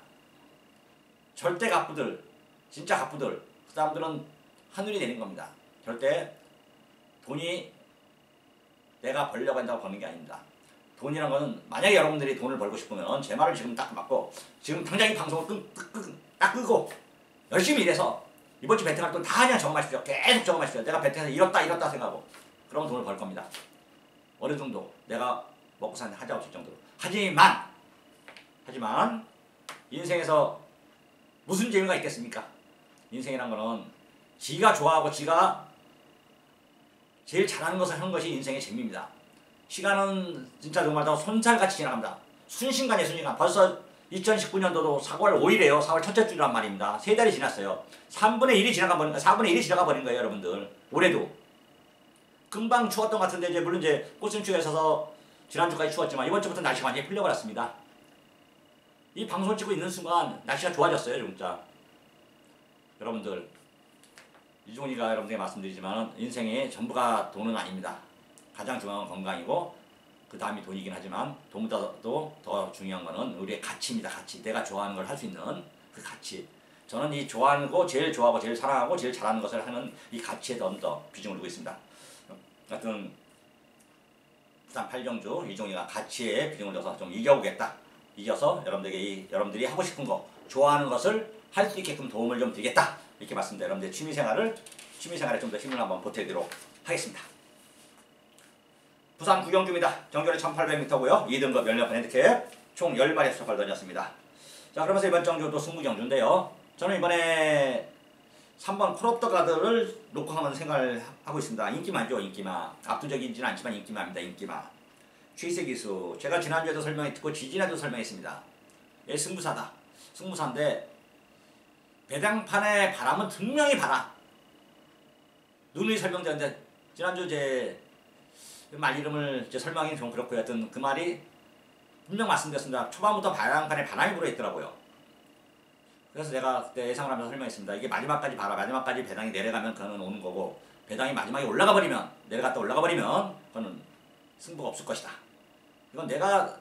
절대 갑부들, 진짜 갑부들, 그 사람들은 하늘이 되는 겁니다. 절대 돈이 내가 벌려고 한다고 버는 게 아닙니다. 돈이란 거는 만약에 여러분들이 돈을 벌고 싶으면 제 말을 지금 딱 맞고 지금 당장 이 방송을 딱 끄고 열심히 일해서 이번 주 베팅할 돈 다 그냥 적어마십시오. 계속 적어마십시오. 내가 베팅해서 이렇다 생각하고 그러면 돈을 벌 겁니다. 어느 정도 내가 먹고 사는 하자 없을 정도로. 하지만 인생에서 무슨 재미가 있겠습니까? 인생이란 거는 지가 좋아하고 지가 제일 잘하는 것을 하는 것이 인생의 재미입니다. 시간은 진짜 정말 더 손살같이 지나갑니다. 순식간이에요, 순식간. 벌써 2019년도도 4월 5일이에요. 4월 첫째 주란 말입니다. 3달이 지났어요. 3분의 1이 지나가 버린, 4분의 1이 지나가 버린 거예요, 여러분들. 올해도. 금방 추웠던 것 같은데, 물론 꽃샘추위에 있어서 지난주까지 추웠지만, 이번 주부터 날씨가 완전히 풀려버렸습니다. 이 방송을 찍고 있는 순간, 날씨가 좋아졌어요, 진짜. 여러분들. 이종훈이가 여러분들에게 말씀드리지만, 인생의 전부가 돈은 아닙니다. 가장 중요한 건 건강이고, 그 다음이 돈이긴 하지만 돈보다도 더 중요한 거는 우리의 가치입니다. 가치. 내가 좋아하는 걸 할 수 있는 그 가치. 저는 이 좋아하는 거 제일 좋아하고 제일 사랑하고 제일 잘하는 것을 하는 이 가치에 더 비중을 두고 있습니다. 하여튼 부산 8경주 이종희가 가치에 비중을 둬서 좀 이겨보겠다. 이겨서 여러분들이 하고 싶은 거, 좋아하는 것을 할 수 있게끔 도움을 좀 드리겠다. 이렇게 말씀드립니다. 여러분들의 취미생활에 좀 더 힘을 한번 보태드리도록 하겠습니다. 부산 9경주입니다. 정결이 1800m고요. 2등급 연료판 핸드캡 총 10마리 수석을 던졌습니다. 자, 그러면서 이번 정주도 승부경주인데요. 저는 이번에 3번 콜옵더 가드를 놓고 한번 생각을 하고 있습니다. 인기마죠, 인기마. 압도적이지는 않지만 인기마입니다, 인기마. 취세기수. 제가 지난주에도 설명했고 지지난주에도 설명했습니다. 얘 승부사다. 승부사인데 배당판의 바람은 분명히 바라. 누누이 설명되는데 지난주 그 말 이름을 설명하기는 좀 그렇고요. 하여튼 그 말이 분명 말씀드렸습니다. 초반부터 배당판에 바람이 불어있더라고요. 그래서 제가 그때 예상을 하면서 설명했습니다. 이게 마지막까지 봐라. 마지막까지 배당이 내려가면 그거는 오는 거고, 배당이 마지막에 올라가 버리면, 내려갔다 올라가 버리면 그거는 승부가 없을 것이다. 이건 내가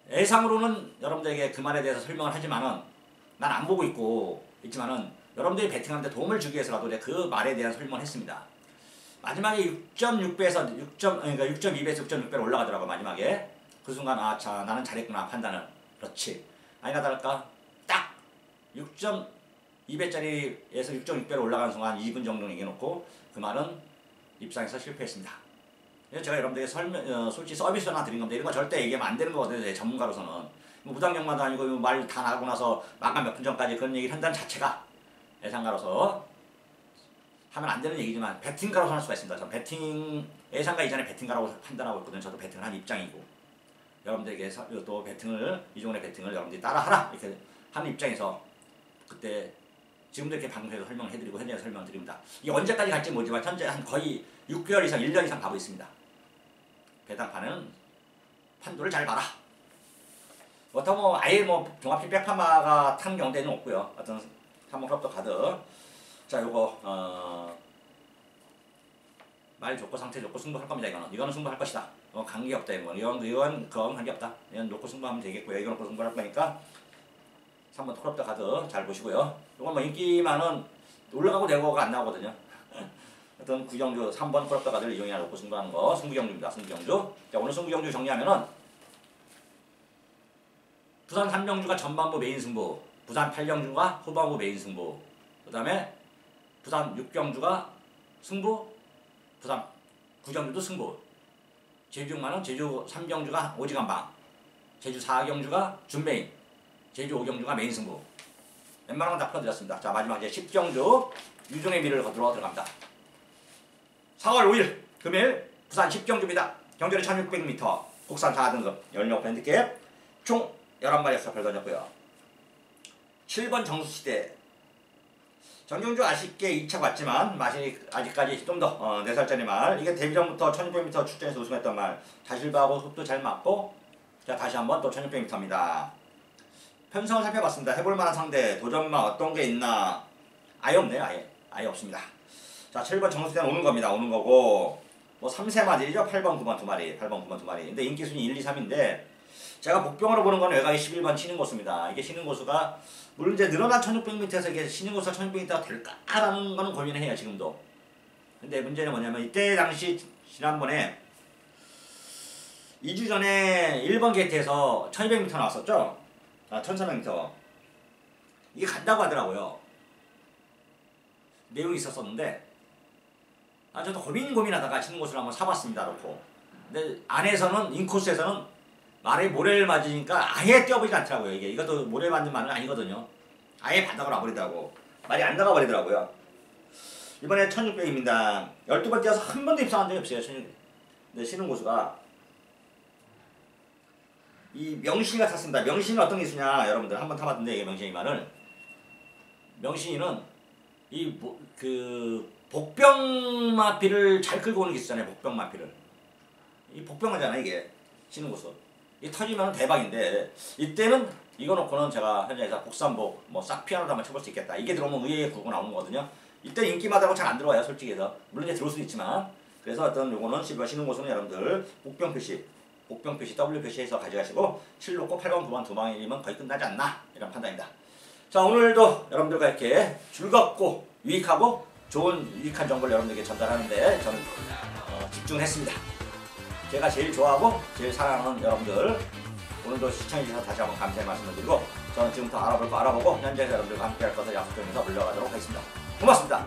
예상으로는 여러분들에게 그 말에 대해서 설명을 하지만은 난 안 보고 있지만은 여러분들이 배팅하는데 도움을 주기 위해서라도 그 말에 대한 설명을 했습니다. 마지막에 6.6배에서 6.2배에서 6.6배로 올라가더라고. 마지막에 그 순간 나는 잘했구나 판단을. 그렇지. 아니나 다를까 딱 6.2배짜리에서 6.6배로 올라가는 순간 2분 정도 얘기해놓고 그 말은 입상에서 실패했습니다. 그래서 제가 여러분들에게 솔직히 서비스 하나 드린 겁니다. 이런 거 절대 얘기하면 안 되는 거거든요. 전문가로서는. 무당력마도 아니고 말 다 나가고 나서 마감 몇 분 전까지 그런 얘기를 한다는 자체가 예상가로서 하면 안 되는 얘기지만 배팅가로서 할 수가 있습니다. 전 예상가 이전에 배팅가라고 판단하고 있거든요. 저도 배팅을 한 입장이고 여러분들에게 또 이종훈의 배팅을 여러분들이 따라하라 이렇게 하는 입장에서 그때 지금도 이렇게 방송에서 설명을 해드리고 현재 설명을 드립니다. 이게 언제까지 갈지 모르지만 현재 한 거의 6개월 이상 1년 이상 가고 있습니다. 배당판은 판도를 잘 봐라. 그렇다고 아예 종합식 백파마가 탄 경우에는 없고요. 어떤 3번 클럽도 가드. 자, 요거 말 좋고 상태 좋고 승부할 겁니다. 이거는 승부할 것이다. 관계없다. 이건 그건 관계없다. 이건 놓고 승부하면 되겠고요. 이거 놓고 승부할 거니까 3번 클럽도 가드 잘 보시고요. 이건 인기만은 올라가고 내고가 안 나오거든요. 어떤 구경주 3번 클럽도 가드를 이용해 놓고 승부하는 거 승부경주입니다. 승부경주. 자, 오늘 승부경주 정리하면은 부산 3경주가 전반부 메인 승부, 부산 8경주가 후반부 메인 승부, 그 다음에 부산 6경주가 승부, 부산 9경주도 승부, 제주 6만원, 제주 3경주가 오지간방, 제주 4경주가 준메인, 제주 5경주가 메인 승부. 웬만한 건 다 풀어드렸습니다. 자, 마지막 이제 10경주 유종의 미를 거두러 들어갑니다. 4월 5일 금일 부산 10경주입니다. 경주는 1600m, 국산 4등급, 16밴드캡, 총 11마리에서 별 던졌고요. 7번 정수시대. 정경주 아쉽게 2차 봤지만 맛이 아직까지 좀 더 4살짜리 말. 이게 데뷔전부터 1600m 출전해서 우승했던 말. 자실바하고 속도 잘 맞고. 자, 다시 한번 또 1600m입니다. 편성을 살펴봤습니다. 해볼 만한 상대, 도전마 어떤 게 있나. 아예 없네요. 아예 없습니다. 자, 7번 정수시대는 오는 겁니다. 오는 거고. 뭐 3세마들이죠. 8번, 9번 2마리, 8번, 9번 2마리. 근데 인기순위 1, 2, 3인데 제가 복병으로 보는 건 외곽이 11번 신인고수입니다. 이게 신인고수가 물론 이제 늘어난 1600m에서 이게 신인고수가 1600m가 될까라는 거는 고민을 해요. 지금도. 근데 문제는 뭐냐면 이때 당시 지난번에 2주 전에 1번 게이트에서 1200m 나왔었죠. 1400m. 이게 간다고 하더라고요. 내용이 있었었는데 저도 고민하다가 신인고수를 한번 사봤습니다. 놓고. 근데 안에서는 인코스에서는 말에 모래를 맞으니까 아예 뛰어보지 않더라고요. 이것도 모래 맞는 말은 아니거든요. 아예 바닥으로 와버리더라고. 말이 안 나가버리더라고요. 이번에 1600입니다. 12번 뛰어서 한 번도 입상한 적이 없어요. 근데 신흥고수가 이 명신이가 탔습니다. 명신은 어떤 기수냐, 여러분들 한번 타봤는데 이게 명신이 말은 명신이는 복병마피를 잘 끌고 오는 기수잖아요. 복병마피를. 이 복병하잖아 이게 신흥고수. 이 터지면 대박인데 이때는 이거 놓고는 제가 현장에서 국산복 뭐 싹 피아노도 한번 쳐볼 수 있겠다. 이게 들어오면 의외의 구고 나오는 거거든요. 이때 인기마다고 잘 안 들어와요. 솔직히 해서. 물론 이제 들어올 수도 있지만 그래서 어떤 요거는 12번 신흥고수는 여러분들 복병 표시 W 표시해서 가져가시고 7 놓고 8번 9번 2방이면 거의 끝나지 않나 이런 판단입니다. 자, 오늘도 여러분들과 이렇게 즐겁고 유익하고 좋은 유익한 정보를 여러분들에게 전달하는데 저는 집중했습니다. 제가 제일 좋아하고 제일 사랑하는 여러분들, 오늘도 시청해주셔서 다시 한번 감사의 말씀을 드리고 저는 지금부터 알아볼 거 알아보고 현장에서 여러분들과 함께 할 것을 약속드리면서 물러가도록 하겠습니다. 고맙습니다.